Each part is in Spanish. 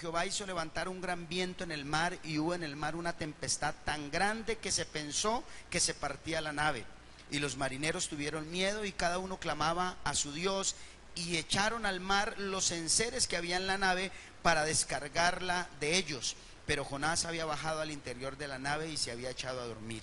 Jehová hizo levantar un gran viento en el mar, y hubo en el mar una tempestad tan grande que se pensó que se partía la nave. Y los marineros tuvieron miedo, y cada uno clamaba a su Dios, y echaron al mar los enseres que había en la nave para descargarla de ellos. Pero Jonás había bajado al interior de la nave y se había echado a dormir.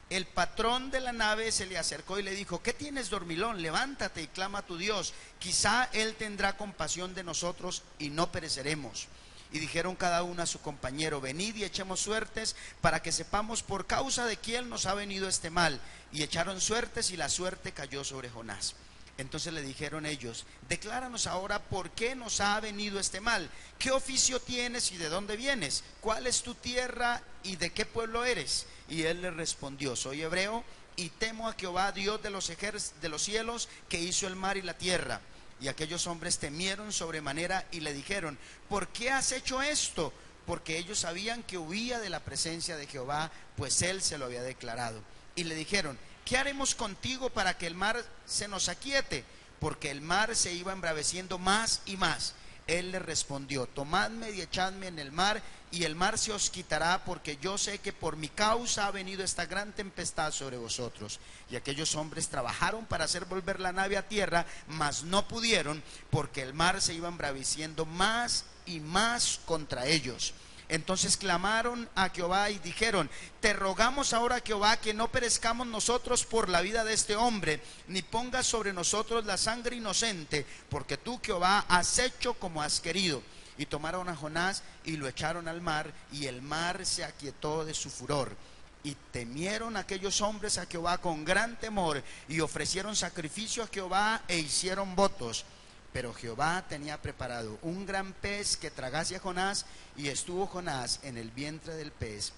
El patrón de la nave se le acercó y le dijo: ¿qué tienes, dormilón? Levántate y clama a tu Dios, quizá él tendrá compasión de nosotros y no pereceremos. Y dijeron cada uno a su compañero: venid y echemos suertes para que sepamos por causa de quién nos ha venido este mal. Y echaron suertes, y la suerte cayó sobre Jonás. Entonces le dijeron ellos: decláranos ahora por qué nos ha venido este mal. ¿Qué oficio tienes y de dónde vienes? ¿Cuál es tu tierra y de qué pueblo eres? Y él le respondió: soy hebreo y temo a Jehová, Dios de los cielos, que hizo el mar y la tierra. Y aquellos hombres temieron sobremanera y le dijeron: ¿por qué has hecho esto? Porque ellos sabían que huía de la presencia de Jehová, pues él se lo había declarado. Y le dijeron: ¿qué haremos contigo para que el mar se nos aquiete? Porque el mar se iba embraveciendo más y más. Él le respondió: tomadme y echadme en el mar, y el mar se os quitará, porque yo sé que por mi causa ha venido esta gran tempestad sobre vosotros. Y aquellos hombres trabajaron para hacer volver la nave a tierra, mas no pudieron, porque el mar se iba embraveciendo más y más contra ellos. Entonces clamaron a Jehová y dijeron: te rogamos ahora, Jehová, que no perezcamos nosotros por la vida de este hombre, ni pongas sobre nosotros la sangre inocente, porque tú, Jehová, has hecho como has querido. Y tomaron a Jonás y lo echaron al mar, y el mar se aquietó de su furor. Y temieron aquellos hombres a Jehová con gran temor, y ofrecieron sacrificio a Jehová e hicieron votos. Pero Jehová tenía preparado un gran pez que tragase a Jonás, y estuvo Jonás en el vientre del pez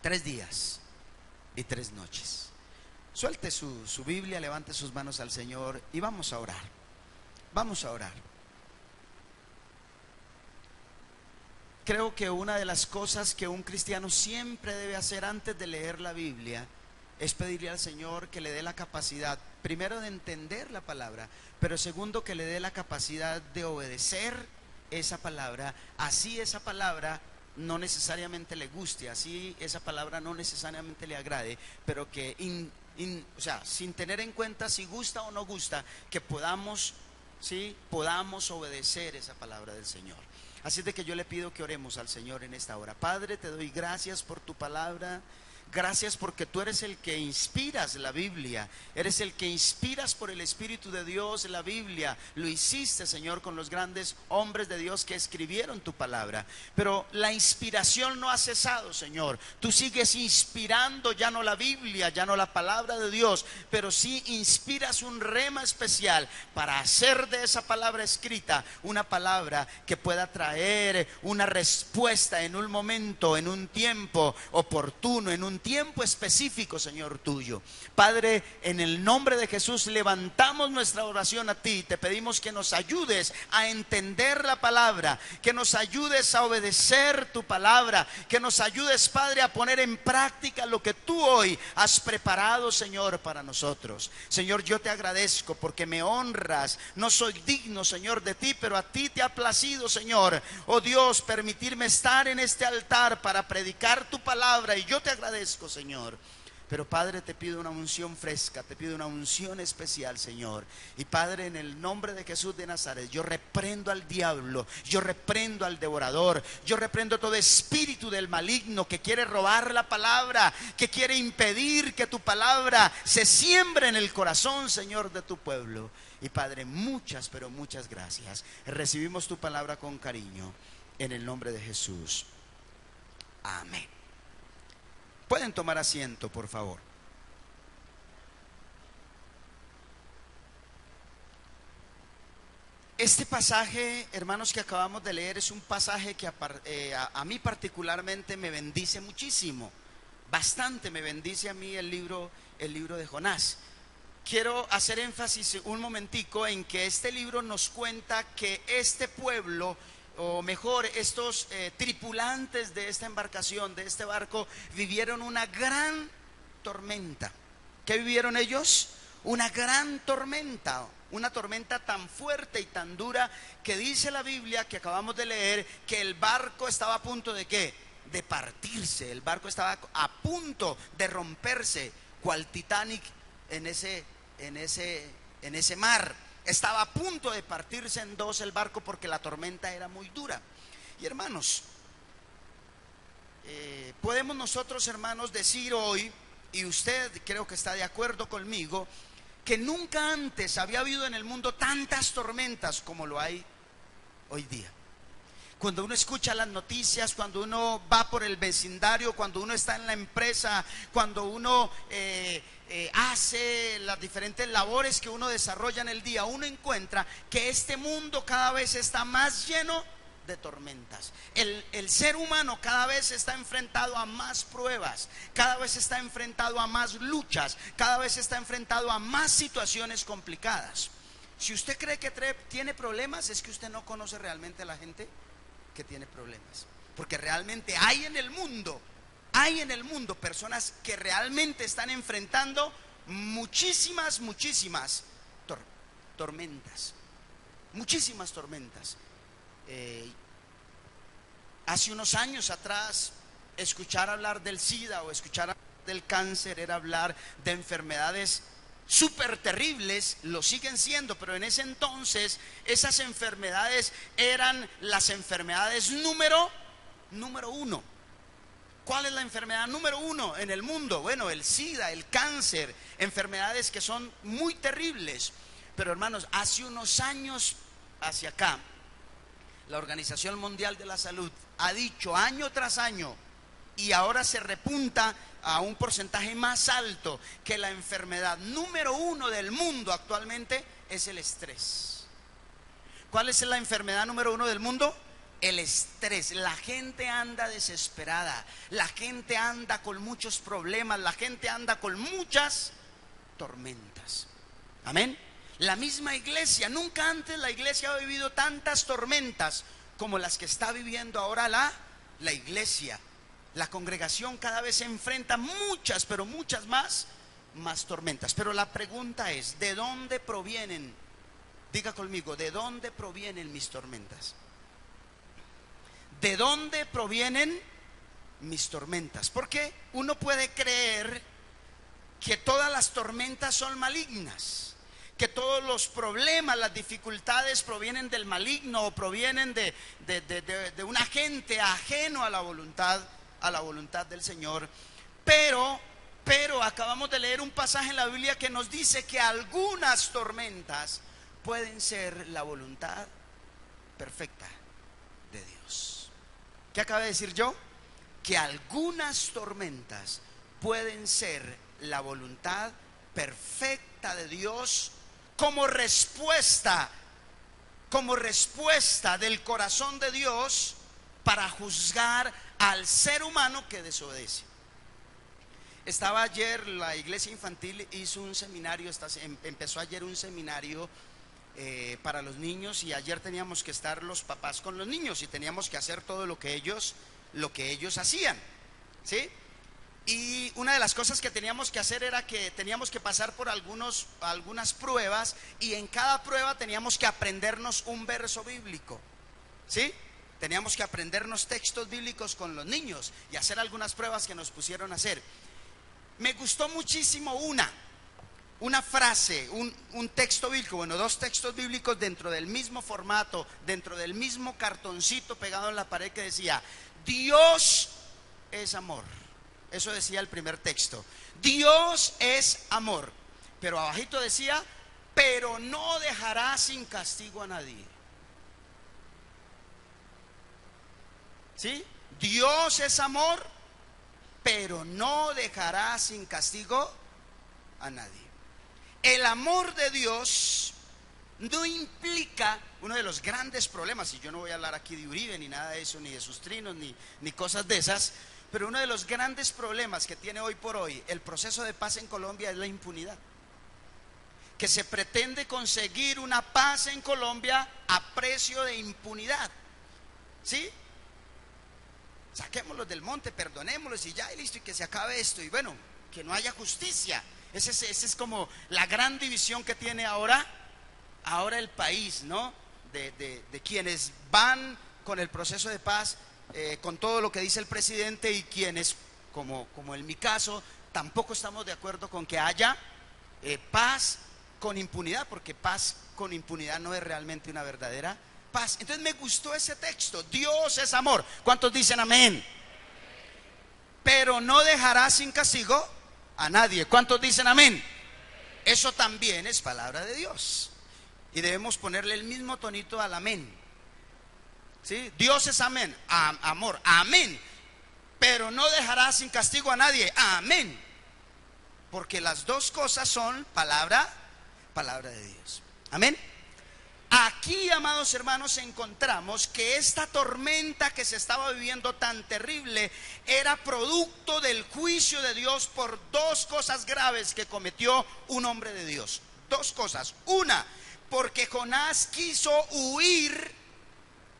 3 días y 3 noches. Suelte su Biblia, levante sus manos al Señor y vamos a orar. Vamos a orar. Creo que una de las cosas que un cristiano siempre debe hacer antes de leer la Biblia es pedirle al Señor que le dé la capacidad, primero, de entender la palabra, pero segundo, que le dé la capacidad de obedecer esa palabra, así esa palabra no necesariamente le guste, así esa palabra no necesariamente le agrade, pero que o sea, sin tener en cuenta si gusta o no gusta, que podamos obedecer esa palabra del Señor. Así de que yo le pido que oremos al Señor en esta hora. Padre, te doy gracias por tu palabra. Gracias porque tú eres el que inspiras la Biblia, eres el que inspiras por el Espíritu de Dios la Biblia. Lo hiciste, Señor, con los grandes hombres de Dios que escribieron tu palabra. Pero la inspiración no ha cesado, Señor. Tú sigues inspirando, ya no la Biblia, ya no la palabra de Dios, pero sí inspiras un rema especial para hacer de esa palabra escrita una palabra que pueda traer una respuesta en un momento, en un tiempo oportuno, en un tiempo específico, Señor, tuyo. Padre, en el nombre de Jesús levantamos nuestra oración a ti. Te pedimos que nos ayudes a entender la palabra, que nos ayudes a obedecer tu palabra, que nos ayudes, Padre, a poner en práctica lo que tú hoy has preparado, Señor, para nosotros. Señor, yo te agradezco porque me honras. No soy digno, Señor, de ti, pero a ti te ha placido, Señor, oh Dios, permitirme estar en este altar para predicar tu palabra, y yo te agradezco, Señor. Pero Padre, te pido una unción fresca, te pido una unción especial, Señor. Y Padre, en el nombre de Jesús de Nazaret, yo reprendo al diablo, yo reprendo al devorador, yo reprendo todo espíritu del maligno que quiere robar la palabra, que quiere impedir que tu palabra se siembre en el corazón, Señor, de tu pueblo. Y Padre, muchas, pero muchas gracias. Recibimos tu palabra con cariño, en el nombre de Jesús. Amén. Pueden tomar asiento, por favor. Este pasaje, hermanos, que acabamos de leer es un pasaje que a mí particularmente me bendice muchísimo. Bastante me bendice a mí el libro de Jonás. Quiero hacer énfasis un momentico en que este libro nos cuenta que este pueblo, o mejor, estos tripulantes de esta embarcación, de este barco, vivieron una gran tormenta. ¿Qué vivieron ellos? una gran tormenta, una tormenta tan fuerte y tan dura que dice la Biblia que acabamos de leer que el barco estaba a punto de ¿qué? De partirse. El barco estaba a punto de romperse, cual Titanic en ese mar. Estaba a punto de partirse en dos el barco porque la tormenta era muy dura. Y hermanos, podemos nosotros, hermanos, decir hoy, y usted creo que está de acuerdo conmigo, que nunca antes había habido en el mundo tantas tormentas como lo hay hoy día. Cuando uno escucha las noticias, cuando uno va por el vecindario, cuando uno está en la empresa, cuando uno hace las diferentes labores que uno desarrolla en el día, uno encuentra que este mundo cada vez está más lleno de tormentas. El ser humano cada vez está enfrentado a más pruebas, cada vez está enfrentado a más luchas, cada vez está enfrentado a más situaciones complicadas. Si usted cree que tiene problemas, es que usted no conoce realmente a la gente que tiene problemas, porque realmente hay en el mundo personas que realmente están enfrentando muchísimas tormentas, muchísimas tormentas. Hace unos años atrás, escuchar hablar del SIDA o escuchar hablar del cáncer era hablar de enfermedades súper terribles, lo siguen siendo, pero en ese entonces esas enfermedades eran las enfermedades número uno. ¿Cuál es la enfermedad número uno en el mundo? Bueno, el SIDA, el cáncer, enfermedades que son muy terribles. Pero hermanos, hace unos años hacia acá, la Organización Mundial de la Salud ha dicho año tras año, y ahora se repunta a un porcentaje más alto, que la enfermedad número uno del mundo actualmente es el estrés. ¿Cuál es la enfermedad número uno del mundo? El estrés. La gente anda desesperada, la gente anda con muchos problemas, la gente anda con muchas tormentas. Amén. La misma iglesia, nunca antes la iglesia ha vivido tantas tormentas como las que está viviendo ahora la iglesia. La congregación cada vez se enfrenta muchas, pero muchas más tormentas. Pero la pregunta es, ¿de dónde provienen? Diga conmigo, ¿de dónde provienen mis tormentas? ¿De dónde provienen mis tormentas? Porque uno puede creer que todas las tormentas son malignas, que todos los problemas, las dificultades provienen del maligno o provienen de un agente ajeno a la voluntad del Señor. Pero acabamos de leer un pasaje en la Biblia que nos dice que algunas tormentas pueden ser la voluntad perfecta de Dios. ¿Qué acabo de decir yo? Que algunas tormentas pueden ser la voluntad perfecta de Dios como respuesta del corazón de Dios para juzgar al ser humano que desobedece. Estaba ayer, la iglesia infantil hizo un seminario, empezó ayer un seminario para los niños, y ayer teníamos que estar los papás con los niños y teníamos que hacer todo lo que ellos hacían, ¿sí? Y una de las cosas que teníamos que hacer era que teníamos que pasar por algunas pruebas, y en cada prueba teníamos que aprendernos un verso bíblico, ¿sí? Teníamos que aprendernos textos bíblicos con los niños y hacer algunas pruebas que nos pusieron a hacer. Me gustó muchísimo una frase, un texto bíblico, bueno, dos textos bíblicos dentro del mismo formato, dentro del mismo cartoncito pegado en la pared, que decía: Dios es amor. Eso decía el primer texto. Dios es amor. Pero abajito decía: pero no dejará sin castigo a nadie. ¿Sí? Dios es amor, pero no dejará sin castigo a nadie. El amor de Dios no implica uno de los grandes problemas, y yo no voy a hablar aquí de Uribe ni nada de eso, ni de sus trinos, ni cosas de esas, pero uno de los grandes problemas que tiene hoy por hoy el proceso de paz en Colombia es la impunidad. Que se pretende conseguir una paz en Colombia a precio de impunidad, ¿sí? Saquémoslos del monte, perdonémoslos y ya, y listo, y que se acabe esto, y bueno, que no haya justicia. Esa es como la gran división que tiene ahora el país, ¿no? De quienes van con el proceso de paz, con todo lo que dice el presidente, y quienes, como en mi caso, tampoco estamos de acuerdo con que haya paz con impunidad, porque paz con impunidad no es realmente una verdadera paz. Entonces me gustó ese texto. Dios es amor. ¿Cuántos dicen amén? Pero no dejará sin castigo a nadie. ¿Cuántos dicen amén? Eso también es palabra de Dios, y debemos ponerle el mismo tonito al amén. ¿Sí? Dios es amén, amor, amén. Pero no dejará sin castigo a nadie, amén. Porque las dos cosas son palabra de Dios. Amén. Aquí, amados hermanos, encontramos que esta tormenta que se estaba viviendo tan terrible era producto del juicio de Dios por dos cosas graves que cometió un hombre de Dios. Dos cosas. Una, porque Jonás quiso huir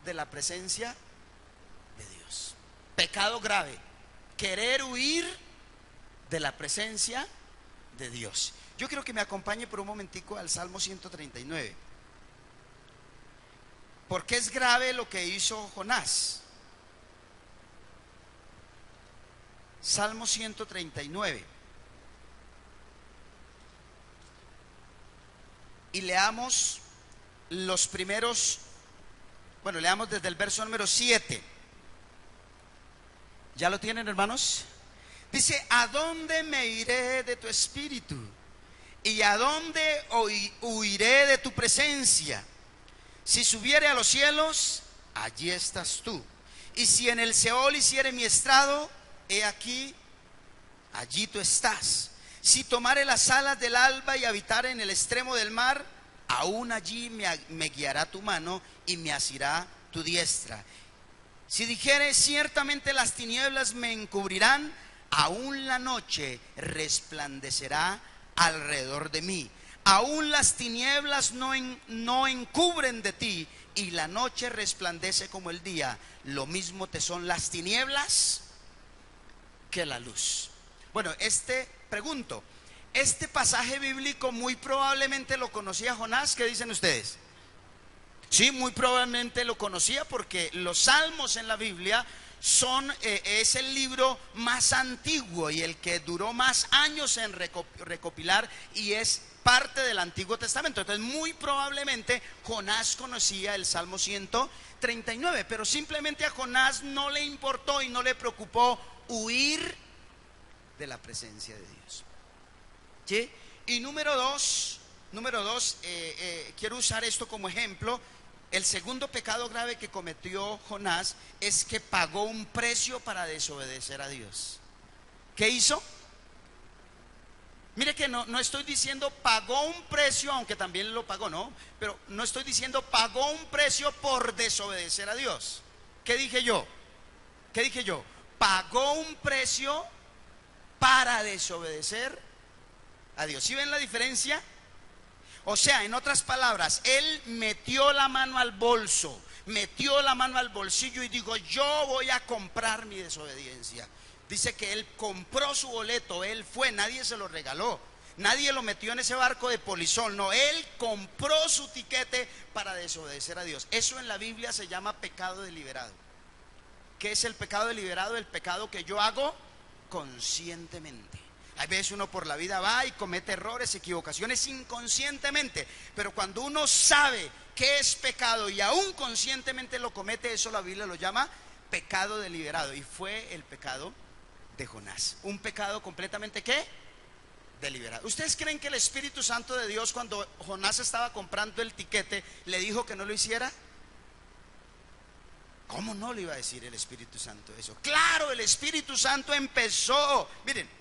de la presencia de Dios. Pecado grave, querer huir de la presencia de Dios. Yo quiero que me acompañe por un momentico al Salmo 139. Porque es grave lo que hizo Jonás. Salmo 139. Y leamos los primeros, leamos desde el verso número 7. ¿Ya lo tienen, hermanos? Dice: ¿a dónde me iré de tu espíritu? ¿Y a dónde huiré de tu presencia? Si subiere a los cielos, allí estás tú. Y si en el Seol hiciere mi estrado, he aquí, allí tú estás. Si tomare las alas del alba y habitare en el extremo del mar, aún allí me guiará tu mano y me asirá tu diestra. Si dijere: ciertamente las tinieblas me encubrirán, aún la noche resplandecerá alrededor de mí. Aún las tinieblas no encubren de ti, y la noche resplandece como el día. Lo mismo te son las tinieblas que la luz. Bueno, pregunto, este pasaje bíblico muy probablemente lo conocía Jonás. ¿Qué dicen ustedes? Sí, muy probablemente lo conocía, porque los salmos en la Biblia es el libro más antiguo y el que duró más años en recopilar, y es parte del Antiguo Testamento. Entonces muy probablemente Jonás conocía el Salmo 139, pero simplemente a Jonás no le importó y no le preocupó huir de la presencia de Dios. ¿Sí? Y número dos, quiero usar esto como ejemplo. El segundo pecado grave que cometió Jonás es que pagó un precio para desobedecer a Dios. ¿Qué hizo? Mire que no estoy diciendo pagó un precio, aunque también lo pagó, ¿no? Pero no estoy diciendo pagó un precio por desobedecer a Dios. ¿Qué dije yo? Pagó un precio para desobedecer a Dios. ¿Sí ven la diferencia? O sea, en otras palabras, él metió la mano al bolso, metió la mano al bolsillo y dijo: yo voy a comprar mi desobediencia. Dice que él compró su boleto, él fue, nadie se lo regaló, nadie lo metió en ese barco de polizón, no, él compró su tiquete para desobedecer a Dios. Eso en la Biblia se llama pecado deliberado. ¿Qué es el pecado deliberado? El pecado que yo hago conscientemente. Hay veces uno por la vida va y comete errores, equivocaciones inconscientemente, pero cuando uno sabe qué es pecado y aún conscientemente lo comete, eso la Biblia lo llama pecado deliberado, y fue el pecado de Jonás. Un pecado completamente ¿qué? Deliberado. ¿Ustedes creen que el Espíritu Santo de Dios, cuando Jonás estaba comprando el tiquete, le dijo que no lo hiciera? ¿Cómo no le iba a decir el Espíritu Santo eso? Claro, el Espíritu Santo empezó. Miren,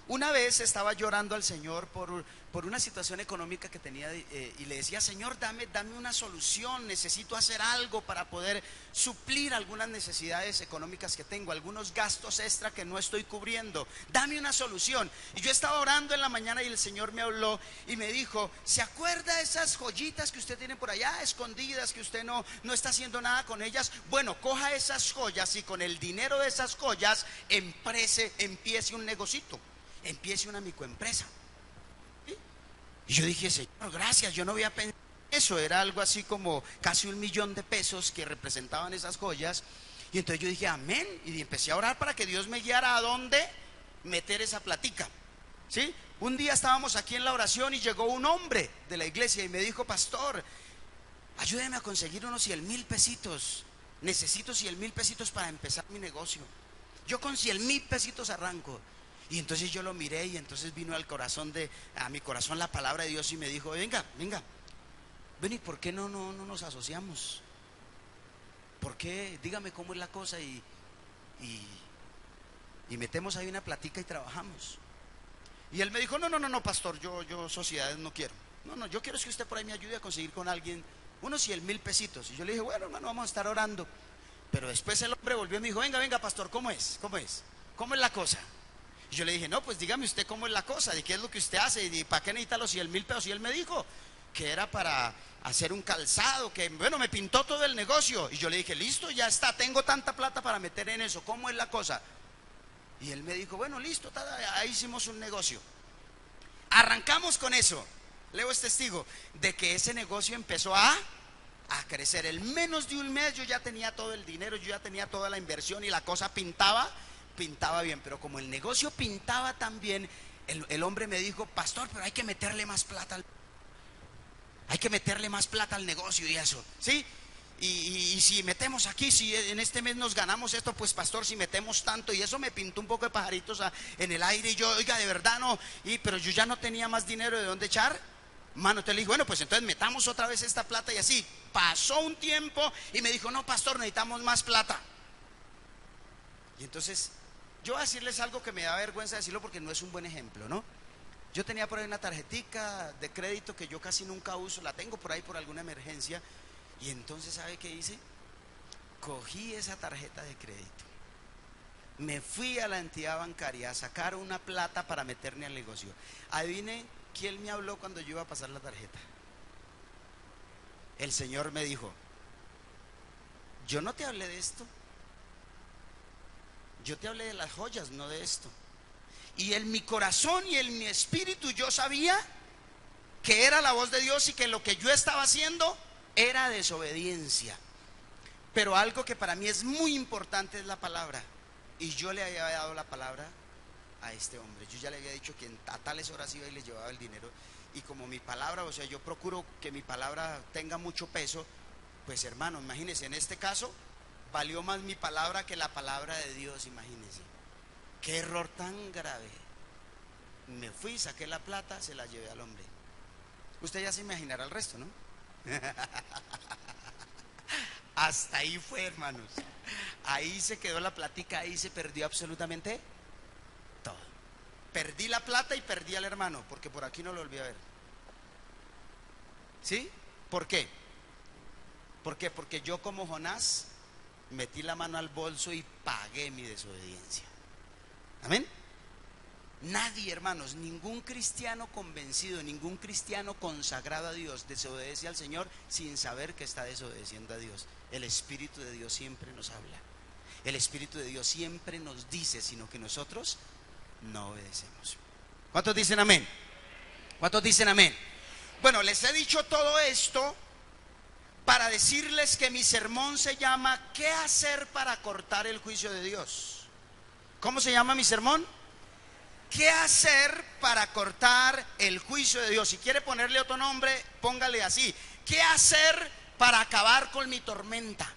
una vez estaba llorando al Señor por una situación económica que tenía, y le decía: Señor, dame una solución, necesito hacer algo para poder suplir algunas necesidades económicas que tengo, algunos gastos extra que no estoy cubriendo, dame una solución. Y yo estaba orando en la mañana y el Señor me habló y me dijo: ¿se acuerda de esas joyitas que usted tiene por allá escondidas, que usted no está haciendo nada con ellas? Bueno, coja esas joyas y con el dinero de esas joyas empiece un negocito. empiece una microempresa. ¿Sí? Y yo dije, Señor, gracias, yo no había pensado eso. Era algo así como casi 1.000.000 de pesos que representaban esas joyas. Y entonces yo dije, amén, y empecé a orar para que Dios me guiara a dónde meter esa platica. ¿Sí? Un día estábamos aquí en la oración y llegó un hombre de la iglesia y me dijo, pastor, ayúdeme a conseguir unos 100.000 pesitos. Necesito 100.000 pesitos para empezar mi negocio. Yo con 100.000 pesitos arranco. Y entonces yo lo miré y entonces vino a mi corazón la palabra de Dios y me dijo, venga, ven, ¿y por qué no nos asociamos? ¿Por qué? Dígame cómo es la cosa y metemos ahí una platica y trabajamos. Y él me dijo, no, pastor, yo sociedades no quiero. No, yo quiero es que usted por ahí me ayude a conseguir con alguien unos 100.000 pesitos. Y yo le dije, bueno, hermano, vamos a estar orando. Pero después el hombre volvió y me dijo, venga, pastor, ¿cómo es? ¿Cómo es la cosa? Y yo le dije, no, pues dígame usted cómo es la cosa, de qué es lo que usted hace y para qué necesita los 100.000 pesos. Y él me dijo que era para hacer un calzado, que bueno, me pintó todo el negocio. Y yo le dije, listo, ya está, tengo tanta plata para meter en eso, ¿cómo es la cosa? Y él me dijo, bueno, listo, ahí hicimos un negocio. Arrancamos con eso. Leo es testigo de que ese negocio empezó a crecer. En menos de un mes yo ya tenía todo el dinero, yo ya tenía toda la inversión y la cosa pintaba bien. Pero como el negocio pintaba tan bien, el hombre me dijo, pastor, pero hay que meterle más plata al negocio y eso, ¿sí? Y si metemos aquí, si en este mes nos ganamos esto, pues pastor, si metemos tanto. Y eso me pintó un poco de pajaritos en el aire. Y yo, oiga, de verdad no. Pero yo ya no tenía más dinero de dónde echar mano. Te le dije, bueno, pues entonces metamos otra vez esta plata. Y así pasó un tiempo y me dijo, no, pastor, necesitamos más plata. Y entonces yo voy a decirles algo que me da vergüenza decirlo porque no es un buen ejemplo, ¿no? Yo tenía por ahí una tarjetica de crédito que yo casi nunca uso. La tengo por ahí por alguna emergencia. Y entonces, ¿sabe qué hice? Cogí esa tarjeta de crédito, me fui a la entidad bancaria a sacar una plata para meterme al negocio. Adivine quién me habló cuando yo iba a pasar la tarjeta. El Señor me dijo, yo no te hablé de esto, yo te hablé de las joyas, no de esto. Y en mi corazón y en mi espíritu yo sabía que era la voz de Dios y que lo que yo estaba haciendo era desobediencia. Pero algo que para mí es muy importante es la palabra. Y yo le había dado la palabra a este hombre. Yo ya le había dicho que a tales horas iba y le llevaba el dinero. Y como mi palabra, o sea, yo procuro que mi palabra tenga mucho peso. Pues hermano, imagínense, en este caso valió más mi palabra que la palabra de Dios. Imagínense, qué error tan grave. Me fui, saqué la plata, se la llevé al hombre. Usted ya se imaginará el resto, ¿no? Hasta ahí fue, hermanos. Ahí se quedó la plática, ahí se perdió absolutamente todo. Perdí la plata y perdí al hermano, porque por aquí no lo volví a ver. ¿Sí? ¿Por qué? Porque yo como Jonás metí la mano al bolso y pagué mi desobediencia. Amén. Nadie, hermanos, ningún cristiano convencido, ningún cristiano consagrado a Dios desobedece al Señor sin saber que está desobedeciendo a Dios. El Espíritu de Dios siempre nos habla. El Espíritu de Dios siempre nos dice, sino que nosotros no obedecemos. ¿Cuántos dicen amén? ¿Cuántos dicen amén? Bueno, les he dicho todo esto para decirles que mi sermón se llama ¿qué hacer para cortar el juicio de Dios? ¿Cómo se llama mi sermón? ¿Qué hacer para cortar el juicio de Dios? Si quiere ponerle otro nombre, póngale así: ¿qué hacer para acabar con mi tormenta?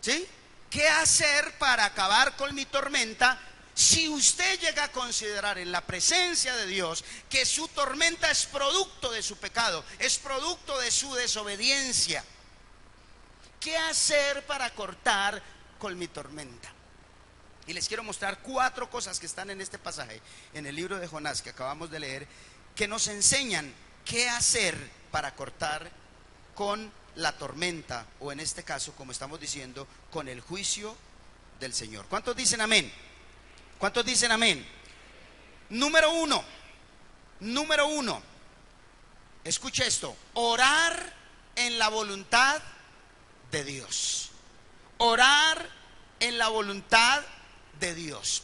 ¿Sí? ¿Qué hacer para acabar con mi tormenta? Si usted llega a considerar en la presencia de Dios que su tormenta es producto de su pecado, es producto de su desobediencia, ¿qué hacer para cortar con mi tormenta? Y les quiero mostrar 4 cosas que están en este pasaje, en el libro de Jonás que acabamos de leer, que nos enseñan qué hacer para cortar con la tormenta, o en este caso, como estamos diciendo, con el juicio del Señor. ¿Cuántos dicen amén? ¿Cuántos dicen amén? Número uno, escuche esto: orar en la voluntad de Dios. Orar en la voluntad de Dios.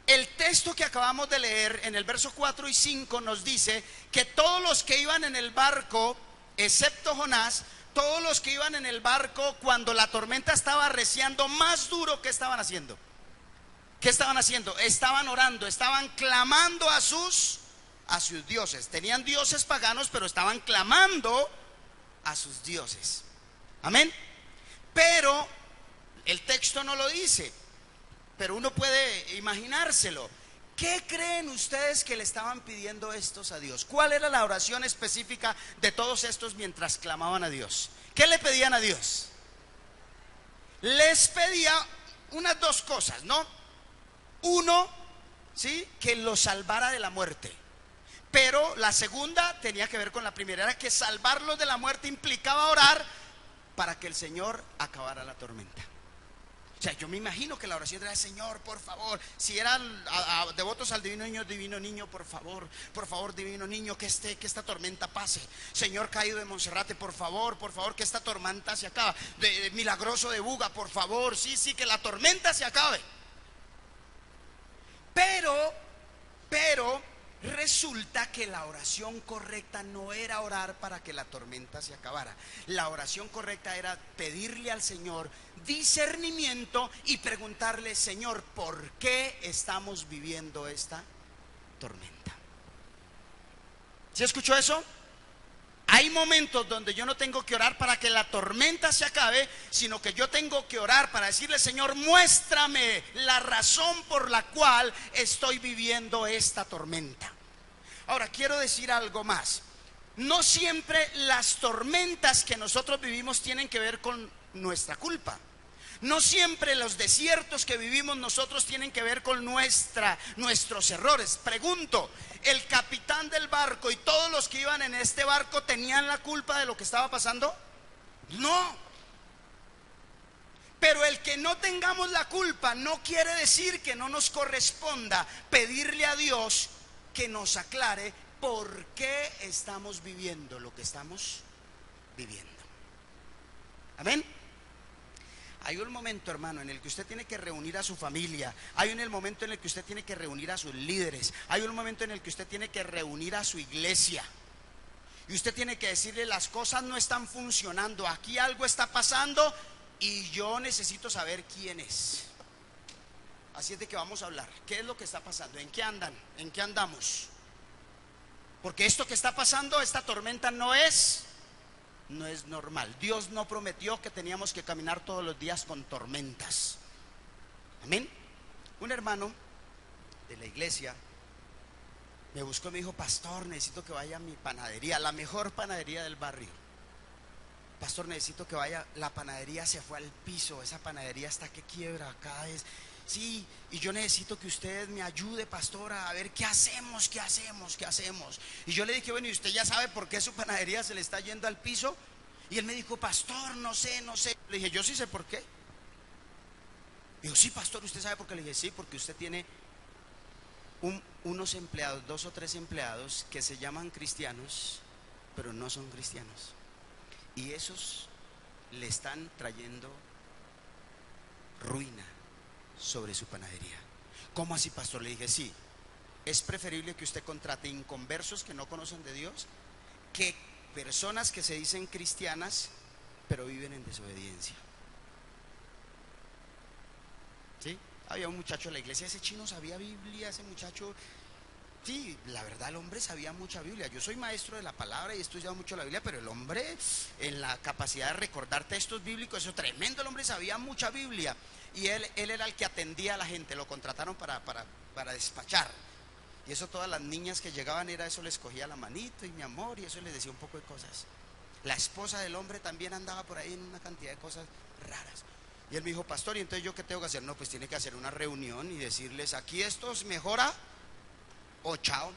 El texto que acabamos de leer en el verso 4 y 5 nos dice que todos los que iban en el barco, excepto Jonás, todos los que iban en el barco cuando la tormenta estaba arreciando más duro, ¿qué estaban haciendo? ¿Qué estaban haciendo? Estaban orando, estaban clamando a sus dioses. Tenían dioses paganos, pero estaban clamando a sus dioses. Amén. Pero el texto no lo dice, pero uno puede imaginárselo. ¿Qué creen ustedes que le estaban pidiendo estos a Dios? ¿Cuál era la oración específica de todos estos mientras clamaban a Dios? ¿Qué le pedían a Dios? Les pedía unas dos cosas, ¿no? Uno, ¿sí?, que los salvara de la muerte. Pero la segunda tenía que ver con la primera, era que salvarlos de la muerte implicaba orar para que el Señor acabara la tormenta. O sea, yo me imagino que la oración era: Señor, por favor, si eran devotos al divino niño, por favor, divino niño, que esta tormenta pase. Señor caído de Monserrate, por favor, que esta tormenta se acabe. Milagroso de Buga, por favor, sí, que la tormenta se acabe. Pero resulta que la oración correcta no era orar para que la tormenta se acabara. La oración correcta era pedirle al Señor discernimiento y preguntarle: Señor, ¿por qué estamos viviendo esta tormenta? ¿Sí escuchó eso? Hay momentos donde yo no tengo que orar para que la tormenta se acabe, sino que yo tengo que orar para decirle: Señor, muéstrame la razón por la cual estoy viviendo esta tormenta. Ahora, quiero decir algo más. No siempre las tormentas que nosotros vivimos tienen que ver con nuestra culpa. No siempre los desiertos que vivimos nosotros tienen que ver con nuestros errores. Pregunto, ¿el capitán del barco y todos los que iban en este barco tenían la culpa de lo que estaba pasando? No. Pero el que no tengamos la culpa no quiere decir que no nos corresponda pedirle a Dios que nos aclare por qué estamos viviendo lo que estamos viviendo. Amén. Hay un momento, hermano, en el que usted tiene que reunir a su familia. Hay un momento en el que usted tiene que reunir a sus líderes. Hay un momento en el que usted tiene que reunir a su iglesia. Y usted tiene que decirle: las cosas no están funcionando, aquí algo está pasando y yo necesito saber quién es. Así es de que vamos a hablar. ¿Qué es lo que está pasando? ¿En qué andan? ¿En qué andamos? Porque esto que está pasando, esta tormenta no es normal. Dios no prometió que teníamos que caminar todos los días con tormentas. Amén. Un hermano de la iglesia me buscó y me dijo: pastor, necesito que vaya a mi panadería, la mejor panadería del barrio. Pastor, necesito que vaya, la panadería se fue al piso, esa panadería está que quiebra cada vez. Sí, y yo necesito que usted me ayude, pastor, a ver qué hacemos. Y yo le dije: bueno, ¿y usted ya sabe por qué su panadería se le está yendo al piso? Y él me dijo: pastor, no sé. Le dije: yo sí sé por qué. Dijo: sí, pastor, ¿usted sabe por qué? Le dije: sí, porque usted tiene unos empleados, 2 o 3 empleados que se llaman cristianos, pero no son cristianos. Y esos le están trayendo ruina sobre su panadería. ¿Cómo así, pastor? Le dije: sí, es preferible que usted contrate inconversos que no conocen de Dios que personas que se dicen cristianas pero viven en desobediencia. ¿Sí? Había un muchacho en la iglesia, ese chino sabía Biblia, ese muchacho, sí, la verdad el hombre sabía mucha Biblia. Yo soy maestro de la palabra y he estudiado mucho la Biblia, pero el hombre en la capacidad de recordar textos bíblicos, eso tremendo, el hombre sabía mucha Biblia. Y él era el que atendía a la gente, lo contrataron para despachar. Y eso, todas las niñas que llegaban, eso les cogía la manito y mi amor, y eso les decía un poco de cosas. La esposa del hombre también andaba por ahí en una cantidad de cosas raras. Y él me dijo: pastor, ¿y entonces yo qué tengo que hacer? No, pues tiene que hacer una reunión y decirles: aquí esto mejora o chao.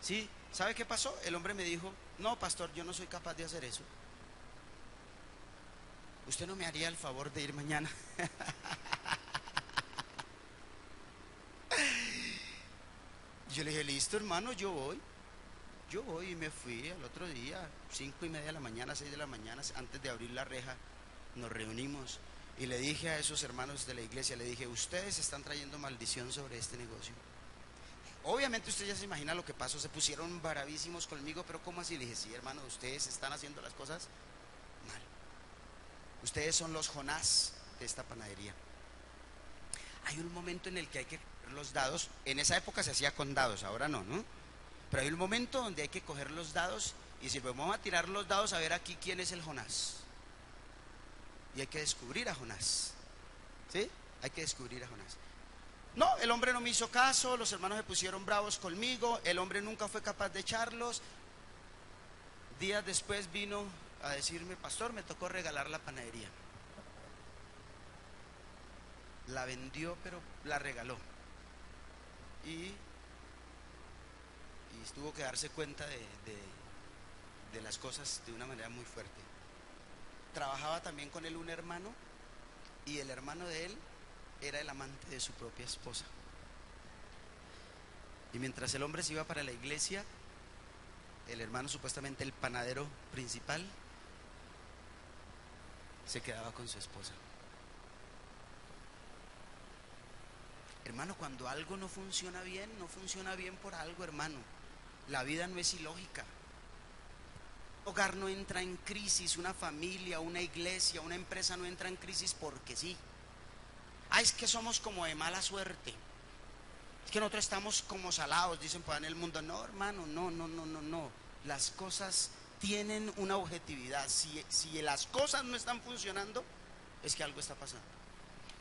¿Sí? ¿Sabe qué pasó? El hombre me dijo: no, pastor, yo no soy capaz de hacer eso. ¿Usted no me haría el favor de ir mañana? Yo le dije: listo, hermano, yo voy. Y me fui al otro día, 5:30 de la mañana, 6 de la mañana, antes de abrir la reja, nos reunimos. Y le dije a esos hermanos de la iglesia, le dije, ustedes están trayendo maldición sobre este negocio. Obviamente usted ya se imagina lo que pasó, se pusieron bravísimos conmigo, pero ¿cómo así? Le dije, sí, hermano, ustedes están haciendo las cosas mal. Ustedes son los Jonás de esta panadería. Hay un momento en el que hay que coger los dados. En esa época se hacía con dados, ahora no, ¿no? Pero hay un momento donde hay que coger los dados y decir, pues vamos a tirar los dados a ver aquí quién es el Jonás. Y hay que descubrir a Jonás. ¿Sí? Hay que descubrir a Jonás. No, el hombre no me hizo caso, los hermanos se pusieron bravos conmigo, el hombre nunca fue capaz de echarlos. Días después vino a decirme, pastor, me tocó regalar la panadería. La vendió, pero la regaló. Y tuvo que darse cuenta de las cosas de una manera muy fuerte. Trabajaba también con él un hermano, y el hermano de él era el amante de su propia esposa. Y mientras el hombre se iba para la iglesia, el hermano, supuestamente el panadero principal, se quedaba con su esposa. Hermano, cuando algo no funciona bien, no funciona bien por algo, hermano. La vida no es ilógica. Un hogar no entra en crisis, una familia, una iglesia, una empresa no entra en crisis porque sí. Es que somos como de mala suerte. Es que nosotros estamos como salados, dicen por ahí en el mundo. No, hermano, no. Las cosas tienen una objetividad. Si las cosas no están funcionando, es que algo está pasando.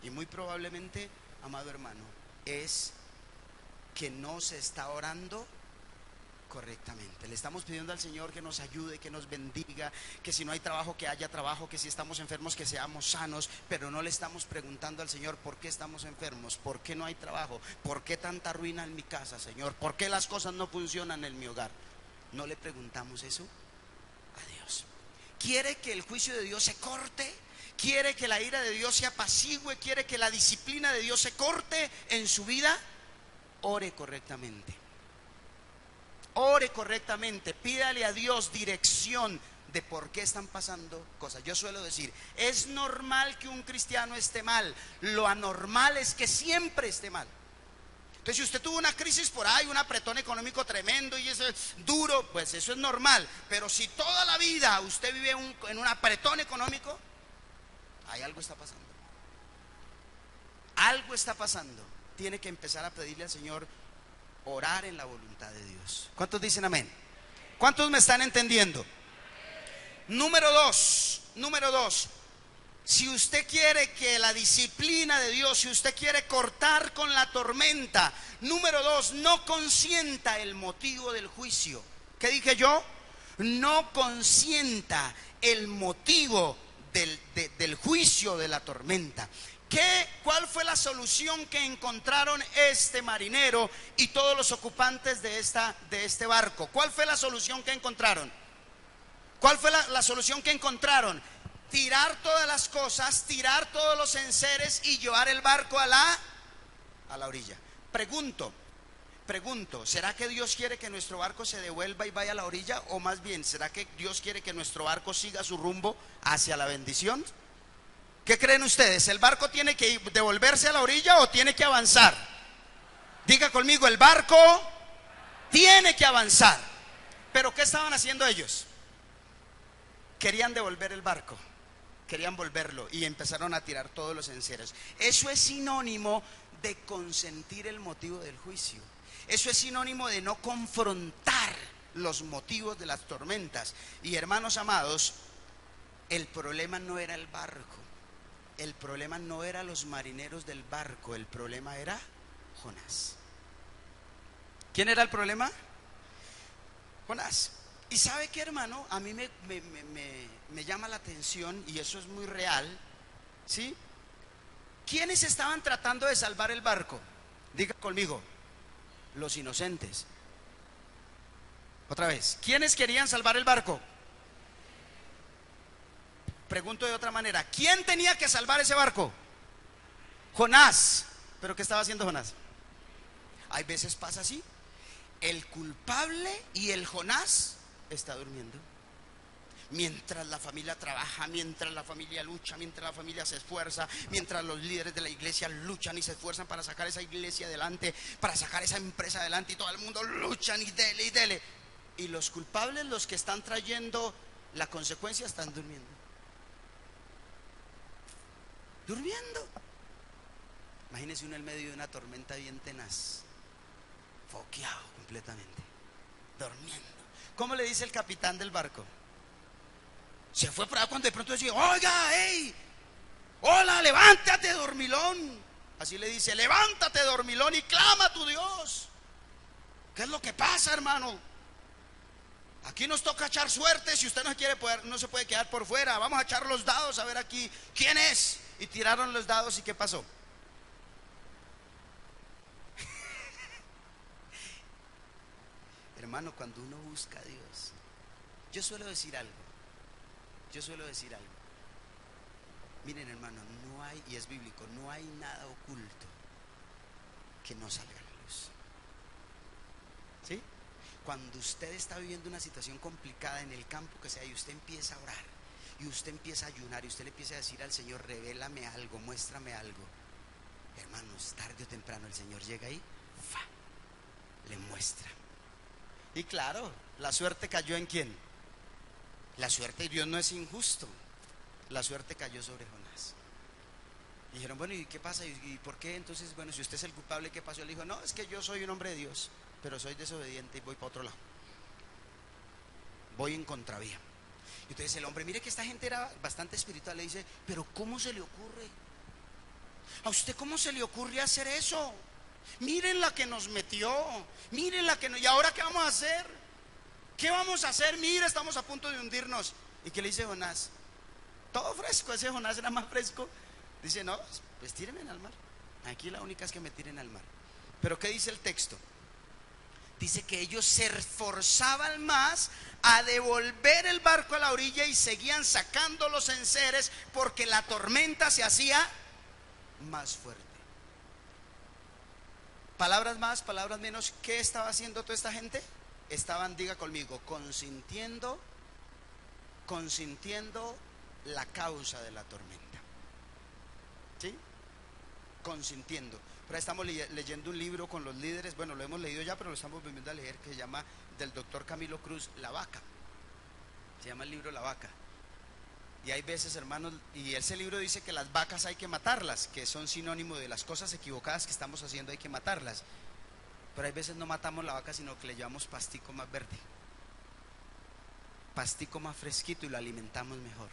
Y muy probablemente, amado hermano, es que no se está orando correctamente. Le estamos pidiendo al Señor que nos ayude, que nos bendiga, que si no hay trabajo, que haya trabajo, que si estamos enfermos, que seamos sanos, pero no le estamos preguntando al Señor por qué estamos enfermos, por qué no hay trabajo, por qué tanta ruina en mi casa, Señor, por qué las cosas no funcionan en mi hogar. No le preguntamos eso a Dios. ¿Quiere que el juicio de Dios se corte? ¿Quiere que la ira de Dios se apacigüe? ¿Quiere que la disciplina de Dios se corte en su vida? Ore correctamente. Ore correctamente, pídale a Dios dirección de por qué están pasando cosas. Yo suelo decir, es normal que un cristiano esté mal, lo anormal es que siempre esté mal. Entonces, si usted tuvo una crisis por ahí, un apretón económico tremendo y eso es duro, pues eso es normal. Pero si toda la vida usted vive en un apretón económico, ahí algo está pasando. Algo está pasando. Tiene que empezar a pedirle al Señor, orar en la voluntad de Dios. ¿Cuántos dicen amén? ¿Cuántos me están entendiendo? Número dos, si usted quiere que la disciplina de Dios, si usted quiere cortar con la tormenta, número dos, no consienta el motivo del juicio. ¿Qué dije yo? No consienta el motivo del juicio de la tormenta. ¿Cuál fue la solución que encontraron este marinero y todos los ocupantes de este barco? ¿Cuál fue la solución que encontraron? ¿Cuál fue la solución que encontraron? Tirar todas las cosas, tirar todos los enseres y llevar el barco a la orilla. Pregunto, ¿será que Dios quiere que nuestro barco se devuelva y vaya a la orilla? O más bien, ¿será que Dios quiere que nuestro barco siga su rumbo hacia la bendición? ¿Qué creen ustedes? ¿El barco tiene que devolverse a la orilla o tiene que avanzar? Diga conmigo, el barco tiene que avanzar. ¿Pero qué estaban haciendo ellos? Querían devolver el barco, querían volverlo y empezaron a tirar todos los enseres. Eso es sinónimo de consentir el motivo del juicio. Eso es sinónimo de no confrontar los motivos de las tormentas. Y hermanos amados, el problema no era el barco. El problema no era los marineros del barco, el problema era Jonás. ¿Quién era el problema? Jonás. Y ¿sabe qué, hermano? A mí me llama la atención, y eso es muy real, ¿sí? ¿Quiénes estaban tratando de salvar el barco? Diga conmigo, los inocentes. Otra vez, ¿quiénes querían salvar el barco? Pregunto de otra manera, ¿quién tenía que salvar ese barco? Jonás. ¿Pero qué estaba haciendo Jonás? Hay veces pasa así. El culpable y el Jonás está durmiendo. Mientras la familia trabaja, mientras la familia lucha, mientras la familia se esfuerza, mientras los líderes de la iglesia luchan y se esfuerzan para sacar esa iglesia adelante, para sacar esa empresa adelante, y todo el mundo luchan y dele y dele. Y los culpables, los que están trayendo la consecuencia, están durmiendo. Durmiendo. Imagínese uno en medio de una tormenta bien tenaz, foqueado completamente, durmiendo. ¿Cómo le dice el capitán del barco? Se fue para allá cuando de pronto decía: oiga, hey, hola, levántate, dormilón. Así le dice: levántate, dormilón, y clama a tu Dios. ¿Qué es lo que pasa, hermano? Aquí nos toca echar suerte. Si usted no quiere no se puede quedar por fuera. Vamos a echar los dados a ver aquí quién es. Y tiraron los dados, ¿y qué pasó? Hermano, cuando uno busca a Dios, yo suelo decir algo. Miren, hermano, no hay, y es bíblico, no hay nada oculto que no salga a la luz. ¿Sí? Cuando usted está viviendo una situación complicada en el campo que sea, y usted empieza a orar, y usted empieza a ayunar, y usted le empieza a decir al Señor: revélame algo, muéstrame algo. Hermanos, tarde o temprano el Señor llega ahí, le muestra. Y claro, la suerte cayó ¿en quién? La suerte, Dios no es injusto. La suerte cayó sobre Jonás. Dijeron: bueno, ¿y qué pasa? ¿Y por qué? Entonces, bueno, si usted es el culpable, ¿qué pasó? Él dijo: no, es que yo soy un hombre de Dios, pero soy desobediente y voy para otro lado. Voy en contravía. Y entonces el hombre, mire que esta gente era bastante espiritual, le dice: pero ¿cómo se le ocurre? ¿A usted cómo se le ocurre hacer eso? Miren la que nos metió, miren la que nos... ¿Y ahora qué vamos a hacer? ¿Qué vamos a hacer? Mira, estamos a punto de hundirnos. ¿Y qué le dice Jonás? Todo fresco, ese Jonás era más fresco. Dice: no, pues tírenme al mar. Aquí la única es que me tiren al mar. Pero ¿qué dice el texto? Dice que ellos se esforzaban más a devolver el barco a la orilla y seguían sacando los enseres porque la tormenta se hacía más fuerte. Palabras más, palabras menos. ¿Qué estaba haciendo toda esta gente? Estaban, diga conmigo, consintiendo la causa de la tormenta. ¿Sí? Consintiendo. Pero estamos leyendo un libro con los líderes. Bueno, lo hemos leído ya, pero lo estamos volviendo a leer, que se llama, del doctor Camilo Cruz, La Vaca. Se llama el libro La Vaca. Y hay veces, hermanos, y ese libro dice que las vacas hay que matarlas, que son sinónimo de las cosas equivocadas que estamos haciendo, hay que matarlas. Pero hay veces no matamos la vaca, sino que le llevamos pastico más verde, pastico más fresquito, y lo alimentamos mejor.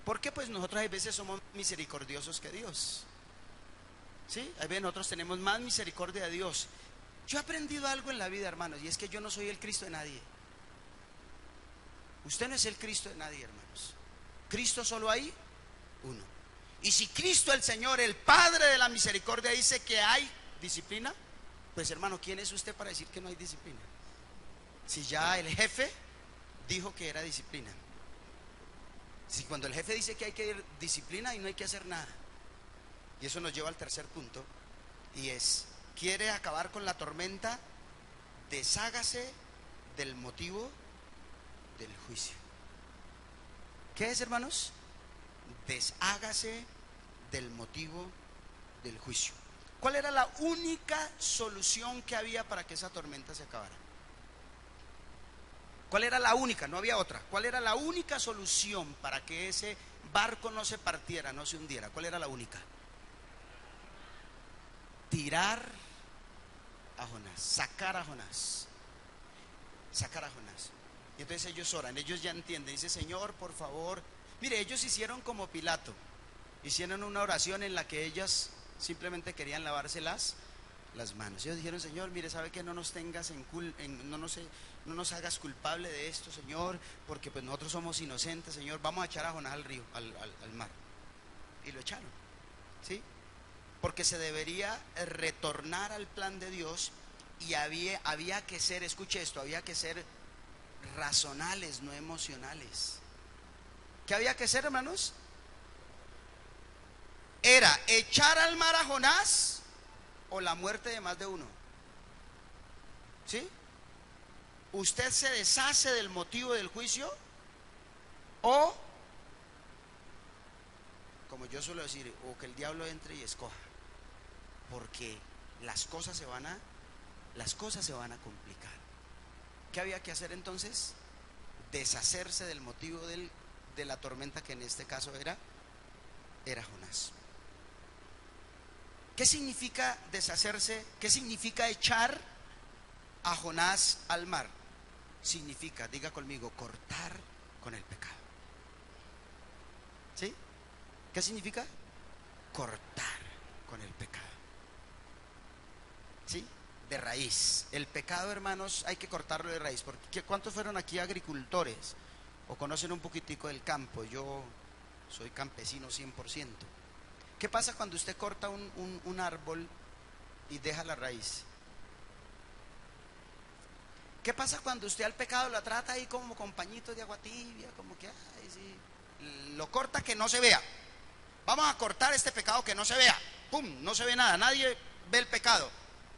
Porque pues nosotros hay veces somos misericordiosos que Dios. ¿Sí? Hay veces nosotros tenemos más misericordia de Dios. Yo he aprendido algo en la vida, hermanos, y es que yo no soy el Cristo de nadie. Usted no es el Cristo de nadie, hermanos. Cristo solo hay uno. Y si Cristo el Señor, el Padre de la misericordia, dice que hay disciplina, pues hermano, ¿quién es usted para decir que no hay disciplina? Si ya el jefe dijo que era disciplina. Si cuando el jefe dice que hay que ir disciplina, y no hay que hacer nada. Y eso nos lleva al tercer punto, y es: ¿quiere acabar con la tormenta? Deshágase del motivo del juicio. ¿Qué es, hermanos? Deshágase del motivo del juicio. ¿Cuál era la única solución que había para que esa tormenta se acabara? ¿Cuál era la única? No había otra. ¿Cuál era la única solución para que ese barco no se partiera, no se hundiera? ¿Cuál era la única? Tirar a Jonás, sacar a Jonás. Sacar a Jonás. Y entonces ellos oran, ellos ya entienden. Dice: Señor, por favor. Mire, ellos hicieron como Pilato. Hicieron una oración en la que ellas simplemente querían lavarse las manos. Ellos dijeron: Señor, mire, sabe que no nos tengas no nos hagas culpable de esto, Señor, porque pues nosotros somos inocentes, Señor. Vamos a echar a Jonás al río, al mar. Y lo echaron, ¿sí? Porque se debería retornar al plan de Dios, y había que ser, escuche esto, había que ser racionales, no emocionales. ¿Qué había que ser, hermanos? Era echar al mar a Jonás o la muerte de más de uno. ¿Sí? Usted se deshace del motivo del juicio O, como yo suelo decir, o que el diablo entre y escoja, porque las cosas se van a complicar. ¿Qué había que hacer entonces? Deshacerse del motivo de la tormenta, que en este caso era Jonás. ¿Qué significa deshacerse? ¿Qué significa echar a Jonás al mar? Significa, diga conmigo, cortar con el pecado. ¿Sí? ¿Qué significa? Cortar con el pecado. ¿Sí? De raíz. El pecado, hermanos, hay que cortarlo de raíz. Porque ¿cuántos fueron aquí agricultores? O conocen un poquitico del campo. Yo soy campesino 100%. ¿Qué pasa cuando usted corta un árbol y deja la raíz? ¿Qué pasa cuando usted al pecado lo trata ahí como con pañitos de agua tibia? Como que, ay, sí, lo corta que no se vea. Vamos a cortar este pecado que no se vea. ¡Pum! No se ve nada, nadie ve el pecado.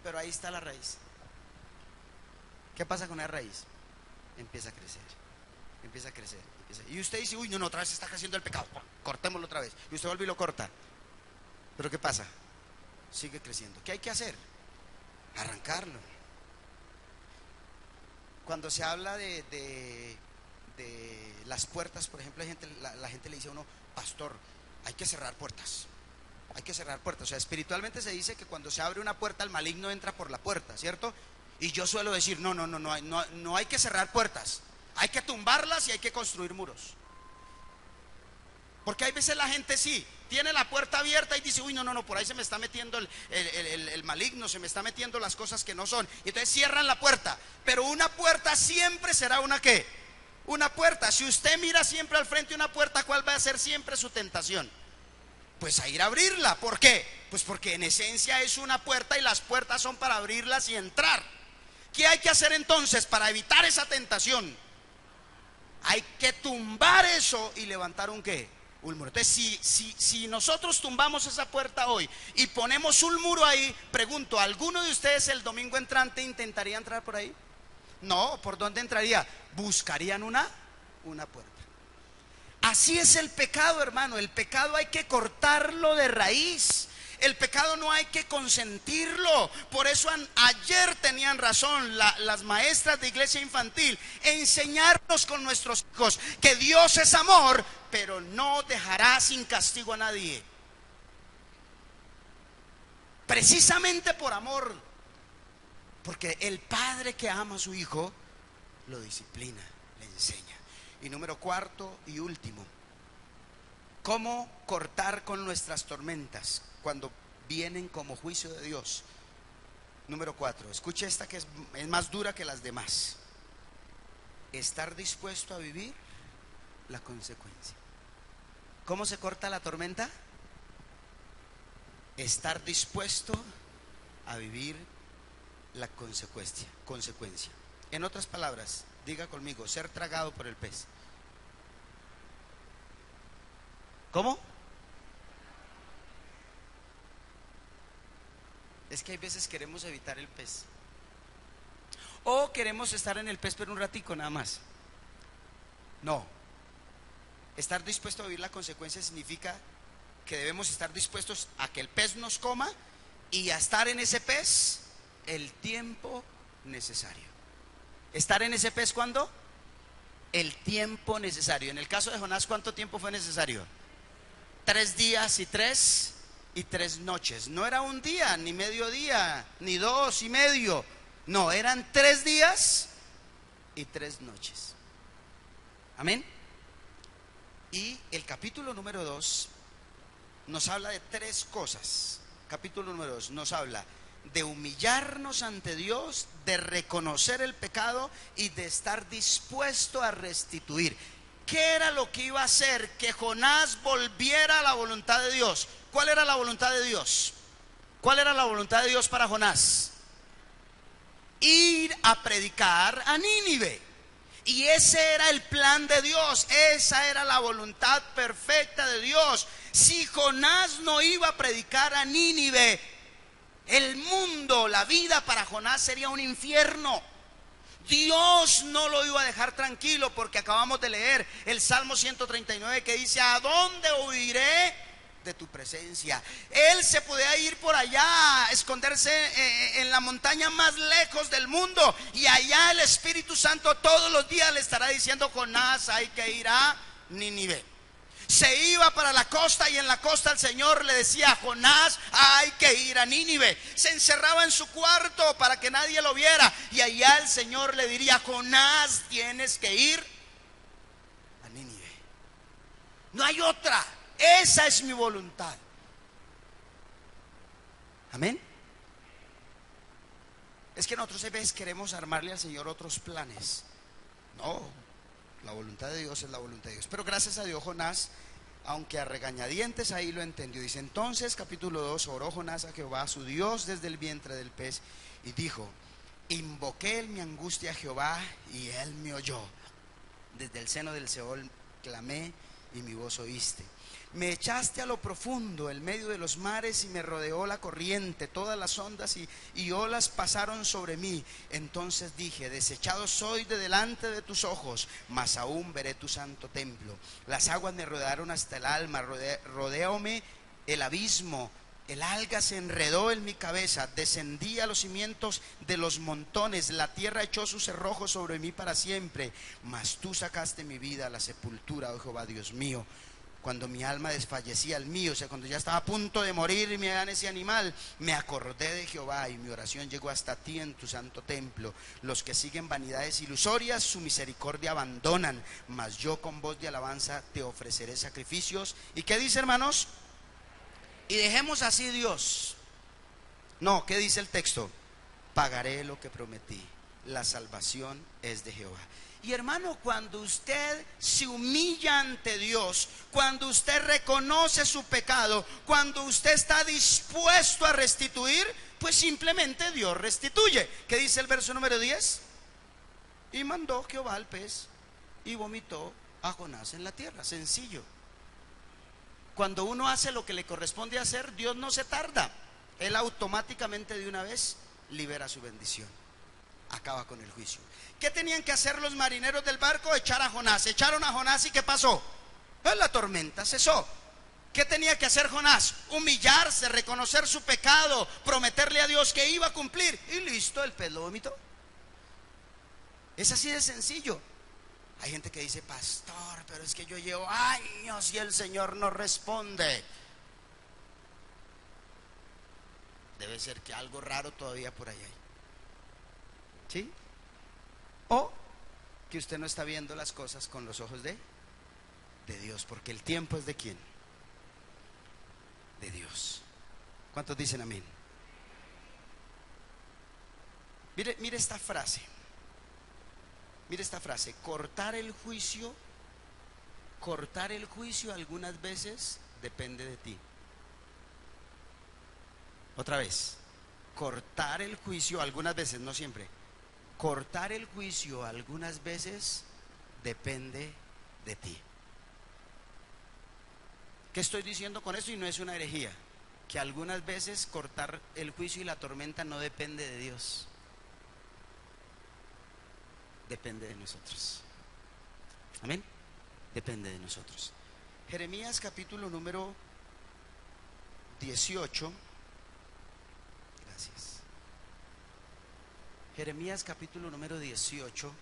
Pero ahí está la raíz. ¿Qué pasa con la raíz? Empieza a crecer, empieza a crecer, y usted dice, uy, no, otra vez está creciendo el pecado, cortémoslo otra vez. Y usted vuelve y lo corta. Pero ¿qué pasa? Sigue creciendo. ¿Qué hay que hacer? Arrancarlo. Cuando se habla de las puertas, por ejemplo, la gente le dice a uno, pastor, hay que cerrar puertas. Hay que cerrar puertas. O sea, espiritualmente se dice que cuando se abre una puerta, el maligno entra por la puerta, ¿cierto? Y yo suelo decir, no hay que cerrar puertas. Hay que tumbarlas y hay que construir muros. Porque hay veces la gente sí tiene la puerta abierta y dice, uy, no, por ahí se me está metiendo el maligno, se me está metiendo las cosas que no son. Y entonces cierran la puerta. Pero una puerta siempre será una ¿qué? Una puerta. Si usted mira siempre al frente una puerta, ¿cuál va a ser siempre su tentación? Pues a ir a abrirla. ¿Por qué? Pues porque en esencia es una puerta y las puertas son para abrirlas y entrar. ¿Qué hay que hacer entonces para evitar esa tentación? Hay que tumbar eso y levantar un ¿qué? Un muro. Entonces, si nosotros tumbamos esa puerta hoy y ponemos un muro ahí, pregunto, ¿alguno de ustedes el domingo entrante intentaría entrar por ahí? No, ¿por dónde entraría? Buscarían una puerta. Así es el pecado, hermano. El pecado hay que cortarlo de raíz. El pecado no hay que consentirlo. Por eso ayer tenían razón las maestras de iglesia infantil, enseñarnos con nuestros hijos que Dios es amor, pero no dejará sin castigo a nadie. Precisamente por amor, porque el padre que ama a su hijo lo disciplina, le enseña. Y número cuarto y último, ¿cómo cortar con nuestras tormentas cuando vienen como juicio de Dios? Número 4, escuche esta que es más dura que las demás. Estar dispuesto a vivir la consecuencia. ¿Cómo se corta la tormenta? Estar dispuesto a vivir la consecuencia. En otras palabras, diga conmigo, ser tragado por el pez. ¿Cómo? Es que hay veces queremos evitar el pez, o queremos estar en el pez pero un ratico nada más. No, estar dispuesto a vivir la consecuencia significa que debemos estar dispuestos a que el pez nos coma y a estar en ese pez el tiempo necesario. ¿Estar en ese pez cuándo? El tiempo necesario. En el caso de Jonás, ¿cuánto tiempo fue necesario? 3 días y 3 noches. No era un día, ni medio día, ni 2 y medio. No, eran 3 días y 3 noches. Amén. Y el capítulo número 2 nos habla de 3 cosas. Capítulo número 2 nos habla de humillarnos ante Dios, de reconocer el pecado y de estar dispuesto a restituir. ¿Qué era lo que iba a hacer que Jonás volviera a la voluntad de Dios? ¿Cuál era la voluntad de Dios? ¿Cuál era la voluntad de Dios para Jonás? Ir a predicar a Nínive. Y ese era el plan de Dios, esa era la voluntad perfecta de Dios. Si Jonás no iba a predicar a Nínive, el mundo, la vida para Jonás sería un infierno. Dios no lo iba a dejar tranquilo, porque acabamos de leer el Salmo 139 que dice: ¿a dónde huiré de tu presencia? Él se podía ir por allá, esconderse en la montaña más lejos del mundo, y allá el Espíritu Santo todos los días le estará diciendo: Jonás, hay que ir a Nínive. Se iba para la costa, y en la costa el Señor le decía: Jonás, hay que ir a Nínive. Se encerraba en su cuarto para que nadie lo viera, y allá el Señor le diría: Jonás, tienes que ir a Nínive. No hay otra. Esa es mi voluntad. Amén. Es que nosotros a veces queremos armarle al Señor otros planes. No, la voluntad de Dios es la voluntad de Dios. Pero gracias a Dios, Jonás, aunque a regañadientes, ahí lo entendió. Dice: entonces, capítulo 2, oró Jonás a Jehová su Dios desde el vientre del pez, y dijo: invoqué en mi angustia a Jehová, y él me oyó. Desde el seno del Seol clamé, y mi voz oíste. Me echaste a lo profundo, en medio de los mares, y me rodeó la corriente. Todas las ondas y olas pasaron sobre mí. Entonces dije: desechado soy de delante de tus ojos, mas aún veré tu santo templo. Las aguas me rodearon hasta el alma, rodeóme el abismo. El alga se enredó en mi cabeza, descendí a los cimientos de los montones. La tierra echó sus cerrojos sobre mí para siempre. Mas tú sacaste mi vida a la sepultura, oh Jehová Dios mío. Cuando mi alma desfallecía al mío, o sea, cuando ya estaba a punto de morir y me dan ese animal, me acordé de Jehová, y mi oración llegó hasta ti en tu santo templo. Los que siguen vanidades ilusorias, su misericordia abandonan, mas yo con voz de alabanza te ofreceré sacrificios. ¿Y qué dice, hermanos? Y dejemos así Dios. No, ¿qué dice el texto? Pagaré lo que prometí. La salvación es de Jehová. Y hermano, cuando usted se humilla ante Dios, cuando usted reconoce su pecado, cuando usted está dispuesto a restituir, pues simplemente Dios restituye. ¿Qué dice el verso número 10? Y mandó Jehová al pez, y vomitó a Jonás en la tierra. Sencillo. Cuando uno hace lo que le corresponde hacer, Dios no se tarda. Él automáticamente de una vez libera su bendición. Acaba con el juicio. ¿Qué tenían que hacer los marineros del barco? Echar a Jonás. Echaron a Jonás, ¿y qué pasó? Pues la tormenta cesó. ¿Qué tenía que hacer Jonás? Humillarse, reconocer su pecado, prometerle a Dios que iba a cumplir, y listo, el pez lo vomitó. Es así de sencillo. Hay gente que dice: pastor, pero es que yo llevo años y el Señor no responde. Debe ser que algo raro todavía por ahí hay. ¿Sí? O que usted no está viendo las cosas con los ojos de Dios, porque el tiempo es ¿de quién? De Dios. ¿Cuántos dicen amén? Mire esta frase. Mire esta frase: cortar el juicio algunas veces depende de ti. Otra vez: cortar el juicio algunas veces, no siempre. Cortar el juicio algunas veces depende de ti. ¿Qué estoy diciendo con esto? Y no es una herejía. Que algunas veces cortar el juicio y la tormenta no depende de Dios. Depende de nosotros. Amén. Depende de nosotros. Jeremías capítulo número 18. Gracias. Jeremías capítulo número 18.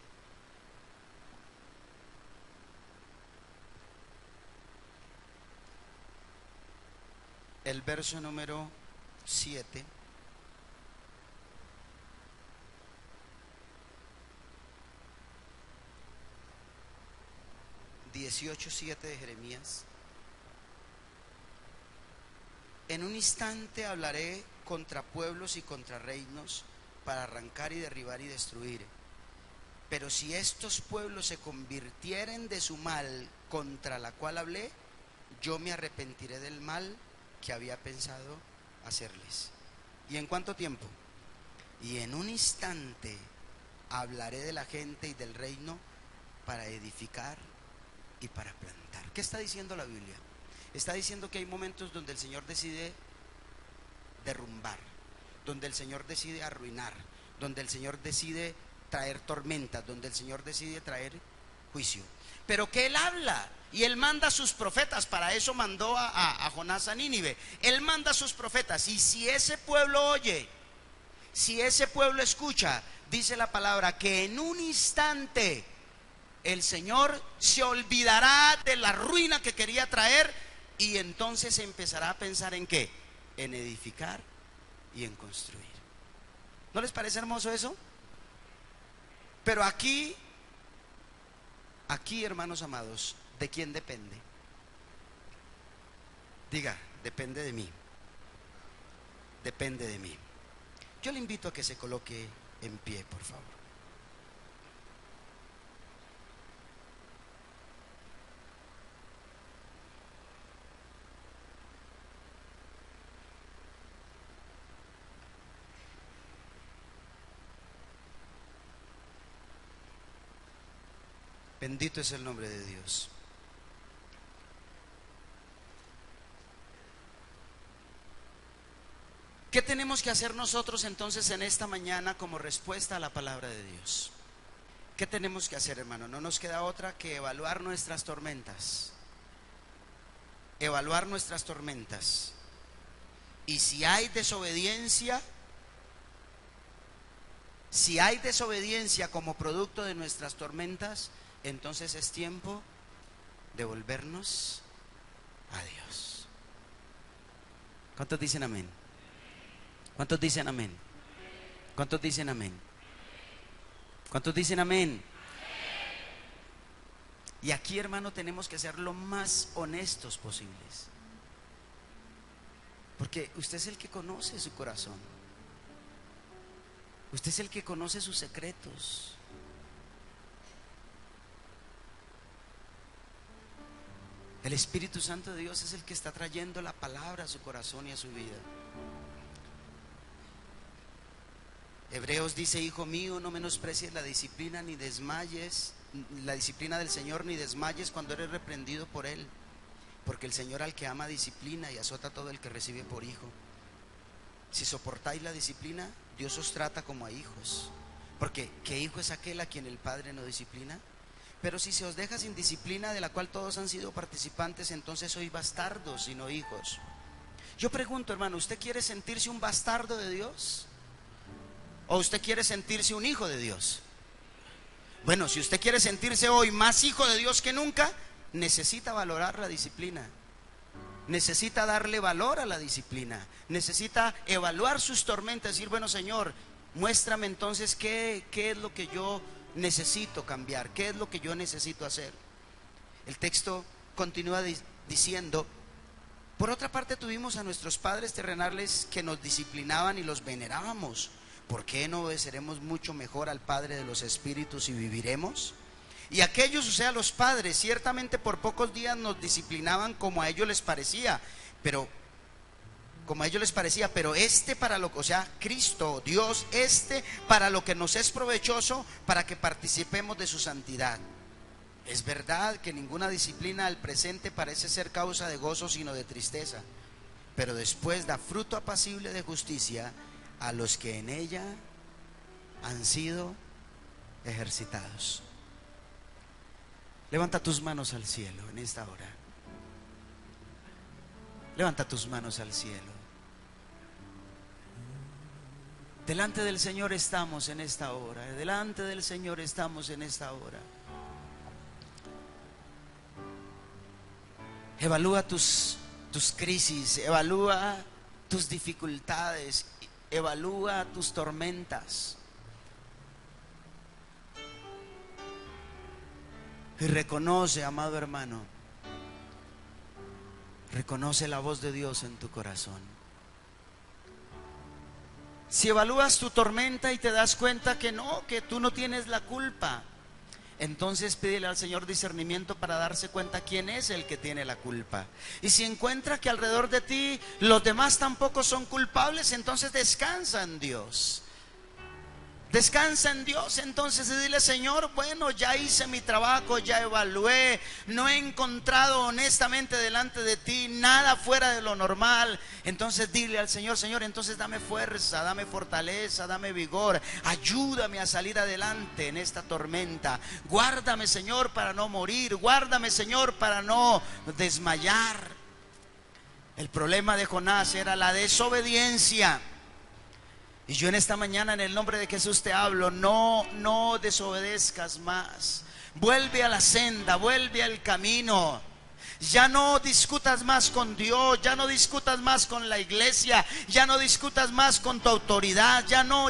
El verso número 7. (18:7) de Jeremías. En un instante hablaré contra pueblos y contra reinos, para arrancar y derribar y destruir. Pero si estos pueblos se convirtieren de su mal contra la cual hablé, yo me arrepentiré del mal que había pensado hacerles. ¿Y en cuánto tiempo? Y en un instante hablaré de la gente y del reino, para edificar y para plantar. ¿Qué está diciendo la Biblia? Está diciendo que hay momentos donde el Señor decide derrumbar, donde el Señor decide arruinar, donde el Señor decide traer tormentas, donde el Señor decide traer juicio. Pero que Él habla y Él manda a sus profetas. Para eso mandó a Jonás a Nínive. Él manda a sus profetas, y si ese pueblo oye, si ese pueblo escucha, dice la palabra que en un instante el Señor se olvidará de la ruina que quería traer, y entonces empezará a pensar en qué, en edificar y en construir. ¿No les parece hermoso eso? Pero aquí, hermanos amados, ¿de quién depende? Diga, depende de mí. Depende de mí. Yo le invito a que se coloque en pie, por favor. Bendito es el nombre de Dios. ¿Qué tenemos que hacer nosotros entonces en esta mañana como respuesta a la palabra de Dios? ¿Qué tenemos que hacer, hermano? No nos queda otra que evaluar nuestras tormentas. Evaluar nuestras tormentas. Y si hay desobediencia, como producto de nuestras tormentas, entonces es tiempo de volvernos a Dios. ¿Cuántos dicen amén? ¿Cuántos dicen amén? ¿Cuántos dicen amén? ¿Cuántos dicen amén? Y aquí, hermano, tenemos que ser lo más honestos posibles, porque usted es el que conoce su corazón. Usted es el que conoce sus secretos. El Espíritu Santo de Dios es el que está trayendo la palabra a su corazón y a su vida. Hebreos dice: hijo mío, no menosprecies la disciplina ni desmayes, la disciplina del Señor, ni desmayes cuando eres reprendido por Él, porque el Señor al que ama disciplina y azota a todo el que recibe por hijo. Si soportáis la disciplina, Dios os trata como a hijos, porque ¿qué hijo es aquel a quien el Padre no disciplina? Pero si se os deja sin disciplina, de la cual todos han sido participantes, entonces sois bastardos y no hijos. Yo pregunto, hermano, ¿usted quiere sentirse un bastardo de Dios? ¿O usted quiere sentirse un hijo de Dios? Bueno, si usted quiere sentirse hoy más hijo de Dios que nunca, necesita valorar la disciplina. Necesita darle valor a la disciplina. Necesita evaluar sus tormentas, decir: bueno, Señor, muéstrame entonces qué es lo que yo necesito cambiar, qué es lo que yo necesito hacer. El texto continúa diciendo: por otra parte, tuvimos a nuestros padres terrenales que nos disciplinaban y los venerábamos. ¿Por qué no obedeceremos mucho mejor al Padre de los espíritus y viviremos? Y aquellos, o sea, los padres, ciertamente por pocos días nos disciplinaban como a ellos les parecía, pero este para lo que, o sea, Cristo, Dios, para lo que nos es provechoso, para que participemos de su santidad. Es verdad que ninguna disciplina al presente parece ser causa de gozo, sino de tristeza, pero después da fruto apacible de justicia a los que en ella han sido ejercitados. Levanta tus manos al cielo en esta hora. Levanta tus manos al cielo. Delante del Señor estamos en esta hora. Delante del Señor estamos en esta hora. Evalúa tus crisis, evalúa tus dificultades, evalúa tus tormentas. Y reconoce, amado hermano, reconoce la voz de Dios en tu corazón. Si evalúas tu tormenta y te das cuenta que no, que tú no tienes la culpa, entonces pídele al Señor discernimiento para darse cuenta quién es el que tiene la culpa. Y si encuentra que alrededor de ti los demás tampoco son culpables, entonces descansa en Dios. Descansa en Dios entonces y dile: Señor, bueno, ya hice mi trabajo, ya evalué, no he encontrado honestamente delante de ti nada fuera de lo normal. Entonces dile al Señor: Señor, entonces dame fuerza, dame fortaleza, dame vigor, ayúdame a salir adelante en esta tormenta. Guárdame, Señor, para no morir, guárdame, Señor, para no desmayar. El problema de Jonás era la desobediencia. Y yo en esta mañana, en el nombre de Jesús, te hablo: no desobedezcas más. Vuelve a la senda, vuelve al camino. Ya no discutas más con Dios, ya no discutas más con la iglesia, ya no discutas más con tu autoridad. Ya no.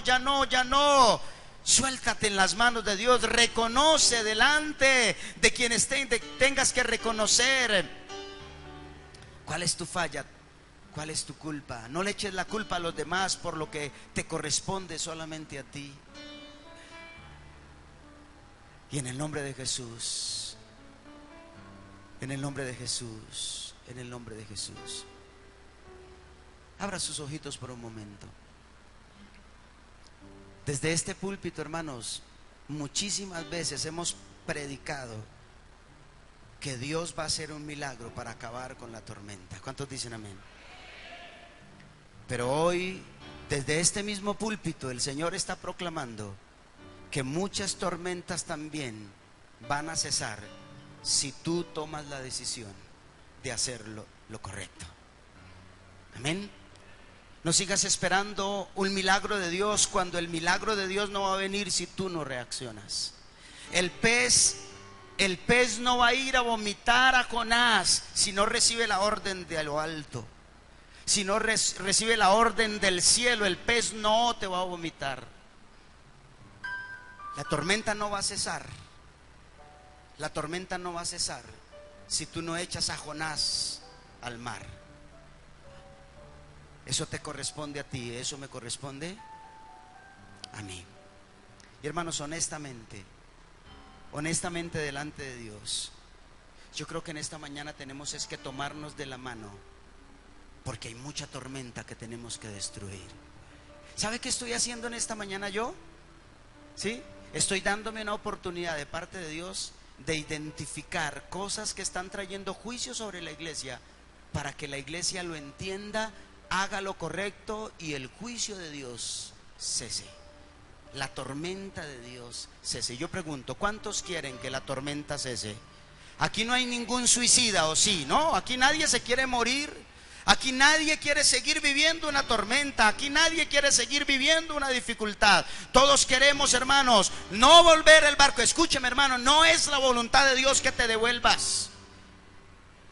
Suéltate en las manos de Dios. Reconoce delante de quienes tengas que reconocer. ¿Cuál es tu falla? ¿Cuál es tu culpa? No le eches la culpa a los demás por lo que te corresponde solamente a ti. Y en el nombre de Jesús, en el nombre de Jesús, en el nombre de Jesús, abra sus ojitos por un momento. Desde este púlpito, hermanos, muchísimas veces hemos predicado que Dios va a hacer un milagro para acabar con la tormenta. ¿Cuántos dicen amén? Pero hoy, desde este mismo púlpito, el Señor está proclamando que muchas tormentas también van a cesar si tú tomas la decisión de hacer lo correcto. Amén. No sigas esperando un milagro de Dios cuando el milagro de Dios no va a venir si tú no reaccionas. El pez no va a ir a vomitar a Jonás si no recibe la orden de lo alto. Si no recibe la orden del cielo, el pez no te va a vomitar. La tormenta no va a cesar. La tormenta no va a cesar si tú no echas a Jonás al mar. Eso te corresponde a ti, eso me corresponde a mí. Y hermanos, honestamente delante de Dios, yo creo que en esta mañana tenemos es que tomarnos de la mano, porque hay mucha tormenta que tenemos que destruir. ¿Sabe qué estoy haciendo en esta mañana yo? ¿Sí? Estoy dándome una oportunidad de parte de Dios de identificar cosas que están trayendo juicio sobre la iglesia, para que la iglesia lo entienda, haga lo correcto y el juicio de Dios cese. La tormenta de Dios cese. Yo pregunto: ¿cuántos quieren que la tormenta cese? Aquí no hay ningún suicida, ¿o sí? No, aquí nadie se quiere morir. Aquí nadie quiere seguir viviendo una tormenta. Aquí nadie quiere seguir viviendo una dificultad. Todos queremos, hermanos, no volver el barco. Escúcheme, hermano, no es la voluntad de Dios que te devuelvas.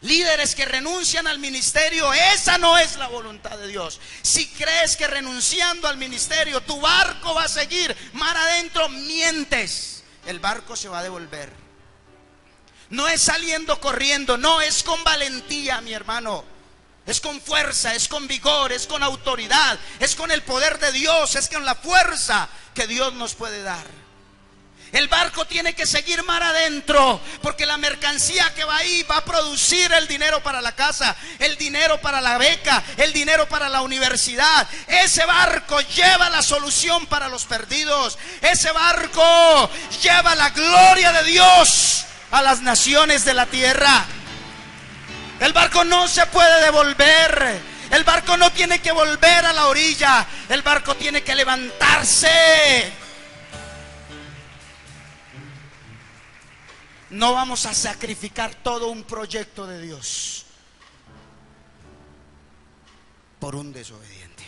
Líderes que renuncian al ministerio, esa no es la voluntad de Dios. Si crees que renunciando al ministerio tu barco va a seguir mar adentro, mientes. El barco se va a devolver. No es saliendo corriendo, no, es con valentía, mi hermano. Es con fuerza, es con vigor, es con autoridad, es con el poder de Dios, es con la fuerza que Dios nos puede dar. El barco tiene que seguir mar adentro, porque la mercancía que va ahí va a producir el dinero para la casa, el dinero para la beca, el dinero para la universidad. Ese barco lleva la solución para los perdidos. Ese barco lleva la gloria de Dios a las naciones de la tierra. El barco no se puede devolver. El barco no tiene que volver a la orilla. El barco tiene que levantarse. No vamos a sacrificar todo un proyecto de Dios por un desobediente.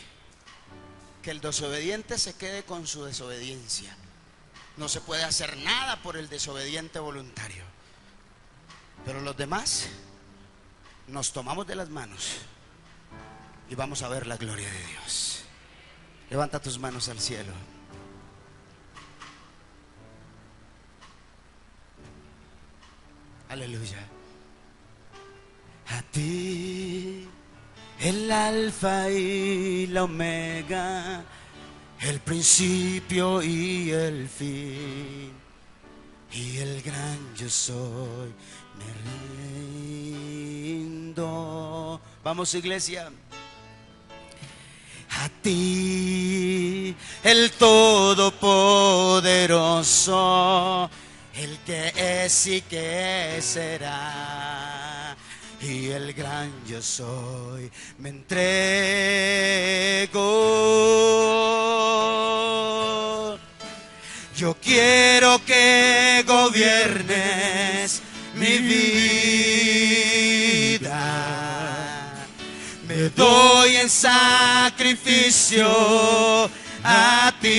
Que el desobediente se quede con su desobediencia. No se puede hacer nada por el desobediente voluntario. Pero los demás nos tomamos de las manos y vamos a ver la gloria de Dios. Levanta tus manos al cielo. Aleluya. A ti, el alfa y la omega, el principio y el fin, y el gran yo soy, me rindo. Vamos, iglesia. A ti, el todopoderoso, poderoso, el que es y que será, y el gran yo soy, me entrego. Yo quiero que gobiernes mi vida, me doy en sacrificio a ti.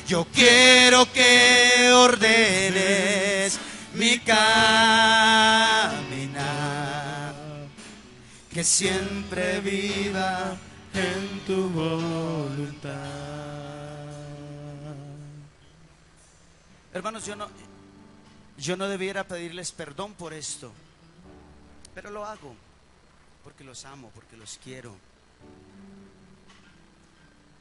Yo quiero que ordenes mi caminar, que siempre viva en tu voluntad. Hermanos, yo no debiera pedirles perdón por esto, pero lo hago porque los amo, porque los quiero.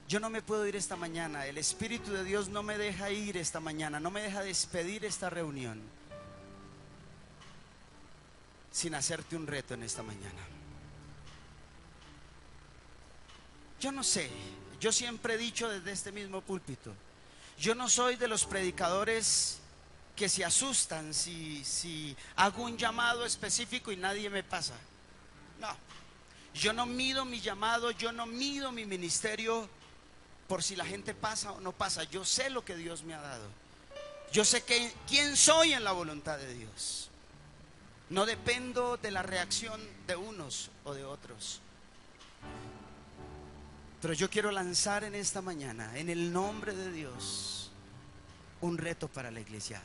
Yo no me puedo ir esta mañana, el Espíritu de Dios no me deja ir esta mañana, no me deja despedir esta reunión sin hacerte un reto en esta mañana. Yo no sé, yo siempre he dicho desde este mismo púlpito, yo no soy de los predicadores que se asustan si hago un llamado específico y nadie me pasa. No, yo no mido mi llamado, yo no mido mi ministerio por si la gente pasa o no pasa. Yo sé lo que Dios me ha dado. Yo sé quién soy en la voluntad de Dios. No dependo de la reacción de unos o de otros. Pero yo quiero lanzar en esta mañana, en el nombre de Dios, un reto para la iglesia.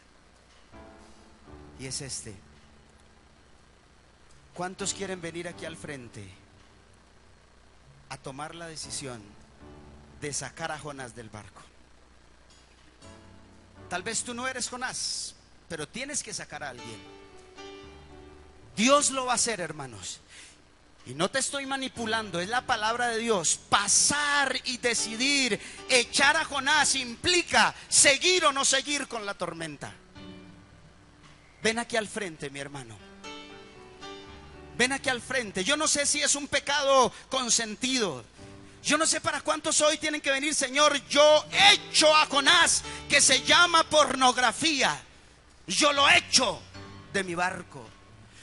Y es este. ¿Cuántos quieren venir aquí al frente a tomar la decisión de sacar a Jonás del barco? Tal vez tú no eres Jonás, pero tienes que sacar a alguien. Dios lo va a hacer, hermanos. Y no te estoy manipulando, es la palabra de Dios. Pasar y decidir echar a Jonás implica seguir o no seguir con la tormenta. Ven aquí al frente, mi hermano. Ven aquí al frente. Yo no sé si es un pecado consentido. Yo no sé para cuántos hoy tienen que venir. Señor, yo echo a Jonás, que se llama pornografía. Yo lo echo de mi barco.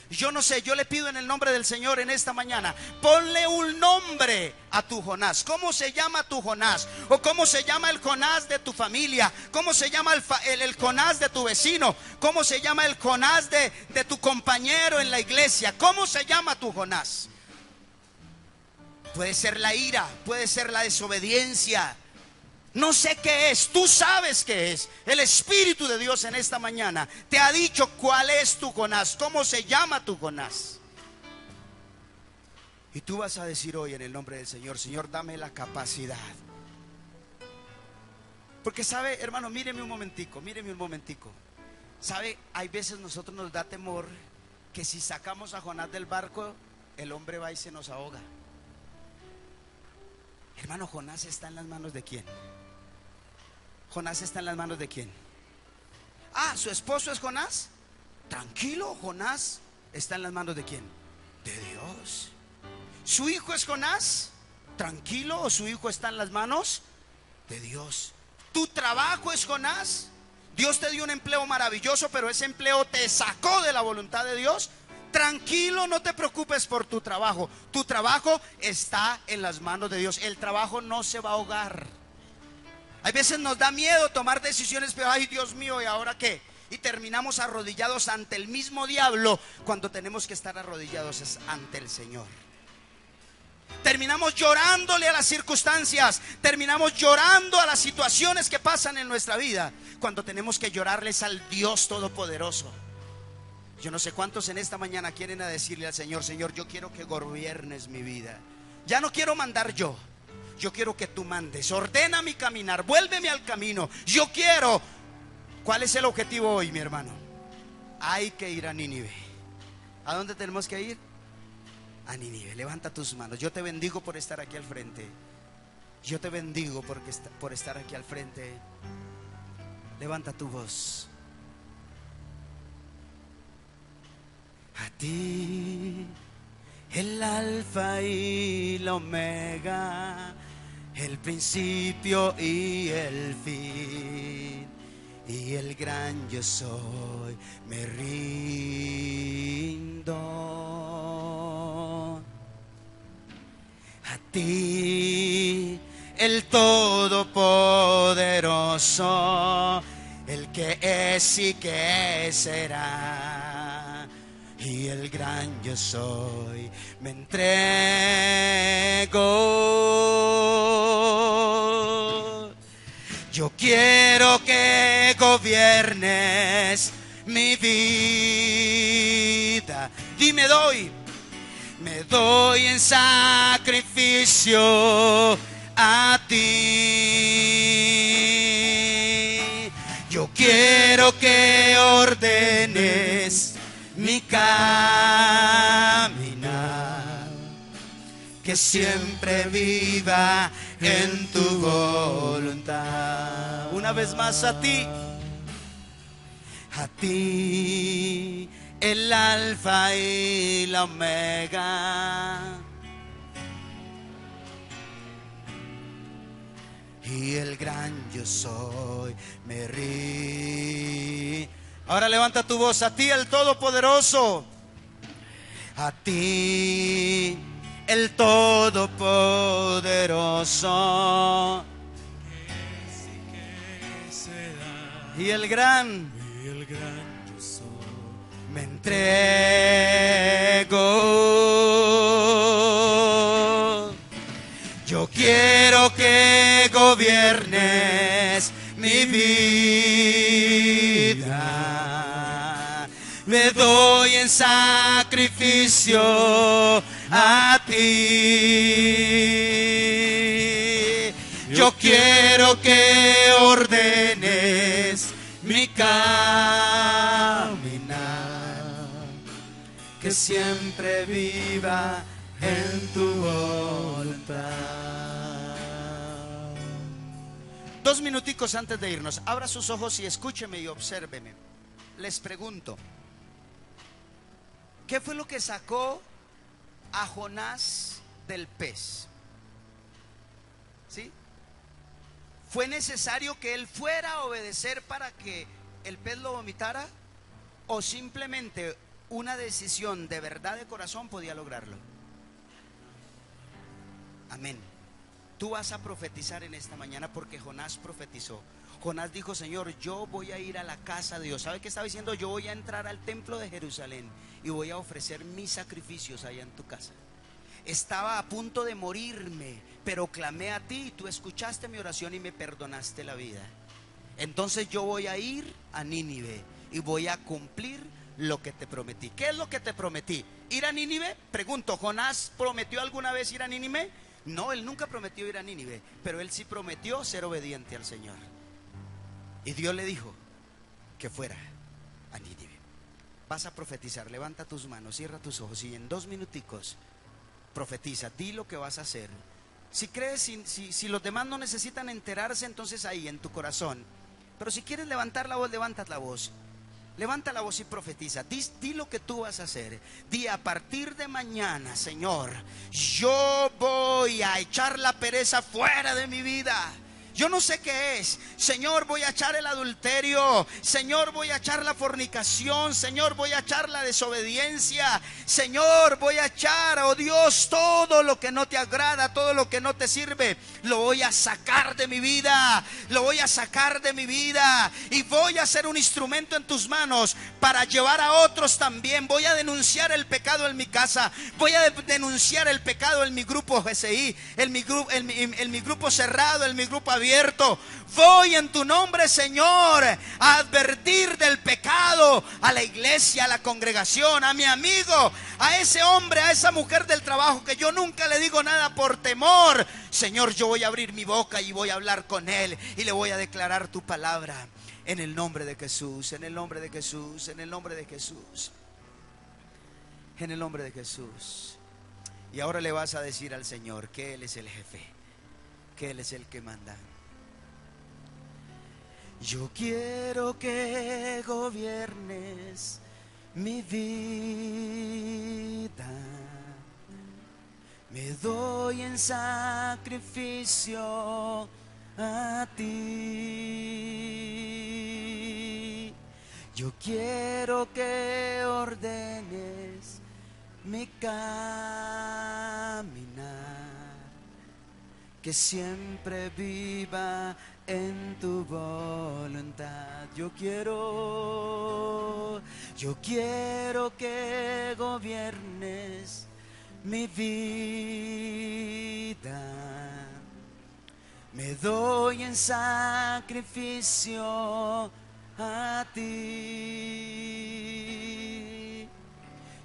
Yo no sé, yo le pido en el nombre del Señor en esta mañana, ponle un nombre a tu Jonás. ¿Cómo se llama tu Jonás? ¿O cómo se llama el Jonás de tu familia? ¿Cómo se llama el Jonás de tu vecino? ¿Cómo se llama el Jonás de tu compañero en la iglesia? ¿Cómo se llama tu Jonás? Puede ser la ira, puede ser la desobediencia. No sé qué es, tú sabes qué es. El Espíritu de Dios en esta mañana te ha dicho cuál es tu Jonás, cómo se llama tu Jonás. Y tú vas a decir hoy en el nombre del Señor, Señor, dame la capacidad. Porque sabe, hermano, míreme un momentico. Sabe, hay veces nosotros nos da temor que si sacamos a Jonás del barco, el hombre va y se nos ahoga. Hermano, Jonás está en las manos de ¿quién? Jonás está en las manos de ¿quién? Ah, ¿su esposo es Jonás? Tranquilo, Jonás está en las manos de ¿quién? De Dios. ¿Su hijo es Jonás? Tranquilo, su hijo está en las manos de Dios. ¿Tu trabajo es Jonás? Dios te dio un empleo maravilloso, pero ese empleo te sacó de la voluntad de Dios. Tranquilo, no te preocupes por tu trabajo. Tu trabajo está en las manos de Dios. El trabajo no se va a ahogar. Hay veces nos da miedo tomar decisiones, pero ay, Dios mío, ¿y ahora qué? Y terminamos arrodillados ante el mismo diablo, cuando tenemos que estar arrodillados es ante el Señor. Terminamos llorándole a las circunstancias, terminamos llorando a las situaciones que pasan en nuestra vida, cuando tenemos que llorarles al Dios Todopoderoso. Yo no sé cuántos en esta mañana quieren a decirle al Señor, Señor, yo quiero que gobiernes mi vida. Ya no quiero mandar yo quiero que tú mandes. Ordena mi caminar, vuélveme al camino. Yo quiero. ¿Cuál es el objetivo hoy, mi hermano? Hay que ir a Nínive. ¿A dónde tenemos que ir? A Nínive. Levanta tus manos. Yo te bendigo por estar aquí al frente. Yo te bendigo por estar aquí al frente. Levanta tu voz. A ti, el alfa y la omega, el principio y el fin, y el gran yo soy, me rindo a ti, el Todopoderoso, el que es y que será, y el gran yo soy, me entrego. Yo quiero que gobiernes mi vida. Dime, me doy en sacrificio a ti. Yo quiero que ordenes mi caminar, que siempre viva en tu voluntad. Una vez más a ti, el alfa y la omega, y el gran yo soy, me rindo. Ahora levanta tu voz, a ti el Todopoderoso, a ti el Todopoderoso, y el gran yo soy. me entrego. Yo quiero que gobiernes mi vida, me doy en sacrificio a ti. Yo quiero que ordenes mi caminar, que siempre viva en tu voluntad. 2 minuticos antes de irnos, abra sus ojos y escúcheme y obsérveme. Les pregunto, ¿qué fue lo que sacó a Jonás del pez? ¿Sí? ¿Fue necesario que él fuera a obedecer para que el pez lo vomitara? ¿O simplemente una decisión de verdad de corazón podía lograrlo? Amén. Tú vas a profetizar en esta mañana porque Jonás profetizó. Jonás dijo: Señor, yo voy a ir a la casa de Dios. ¿Sabe qué estaba diciendo? Yo voy a entrar al templo de Jerusalén y voy a ofrecer mis sacrificios allá en tu casa. Estaba a punto de morirme, pero clamé a ti y tú escuchaste mi oración y me perdonaste la vida. Entonces yo voy a ir a Nínive y voy a cumplir lo que te prometí. ¿Qué es lo que te prometí? ¿Ir a Nínive? Pregunto, ¿Jonás prometió alguna vez ir a Nínive? No, él nunca prometió ir a Nínive, pero él sí prometió ser obediente al Señor. Y Dios le dijo que fuera a Nínive. Vas a profetizar, levanta tus manos, cierra tus ojos y en 2 minuticos profetiza, di lo que vas a hacer. Si crees, si los demás no necesitan enterarse, entonces ahí en tu corazón. Pero si quieres levantar la voz, levantas la voz. Levanta la voz y profetiza. Di lo que tú vas a hacer. Di: a partir de mañana, Señor, yo voy a echar la pereza fuera de mi vida. Yo no sé qué es. Señor, voy a echar el adulterio. Señor, voy a echar la fornicación. Señor, voy a echar la desobediencia. Señor, voy a echar, oh Dios, todo lo que no te agrada, todo lo que no te sirve. Lo voy a sacar de mi vida. Lo voy a sacar de mi vida. Y voy a ser un instrumento en tus manos para llevar a otros también. Voy a denunciar el pecado en mi casa. Voy a denunciar el pecado en mi grupo GCI, en mi grupo cerrado, en mi grupo abierto. Voy en tu nombre, Señor, a advertir del pecado a la iglesia, a la congregación, a mi amigo, a ese hombre, a esa mujer del trabajo que yo nunca le digo nada por temor. Señor, yo voy a abrir mi boca y voy a hablar con él y le voy a declarar tu palabra en el nombre de Jesús, en el nombre de Jesús, en el nombre de Jesús, en el nombre de Jesús. Y ahora le vas a decir al Señor que Él es el jefe, que Él es el que manda. Yo quiero que gobiernes mi vida, Me doy en sacrificio a ti. Yo quiero que ordenes mi caminar, que siempre viva en tu voluntad. Yo quiero que gobiernes mi vida. Me doy en sacrificio a ti.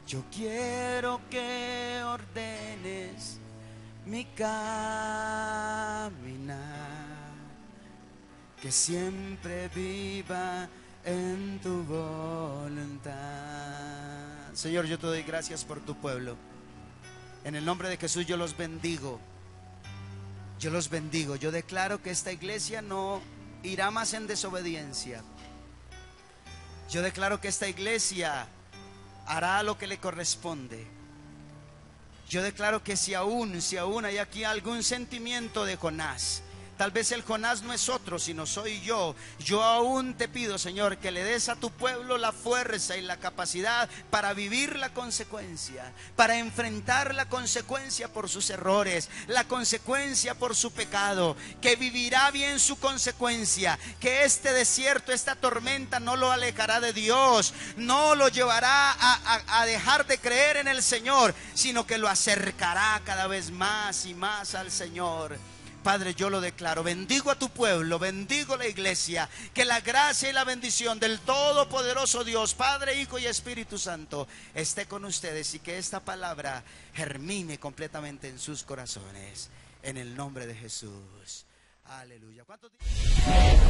Yo quiero que ordenes mi caminar, que siempre viva en tu voluntad. Señor, yo te doy gracias por tu pueblo. En el nombre de Jesús yo los bendigo. Yo los bendigo. Yo declaro que esta iglesia no irá más en desobediencia. Yo declaro que esta iglesia hará lo que le corresponde. Yo declaro que si aún hay aquí algún sentimiento de Jonás, tal vez el Jonás no es otro, sino soy yo. Yo aún te pido, Señor, que le des a tu pueblo la fuerza y la capacidad para vivir la consecuencia, para enfrentar la consecuencia por sus errores, la consecuencia por su pecado, que vivirá bien su consecuencia, que este desierto, esta tormenta no lo alejará de Dios, no lo llevará a dejar de creer en el Señor, sino que lo acercará cada vez más y más al Señor. Padre, yo lo declaro, bendigo a tu pueblo, bendigo la iglesia, que la gracia y la bendición del todopoderoso Dios, Padre, Hijo y Espíritu Santo, esté con ustedes y que esta palabra germine completamente en sus corazones, en el nombre de Jesús. Aleluya. ¿Cuántos días?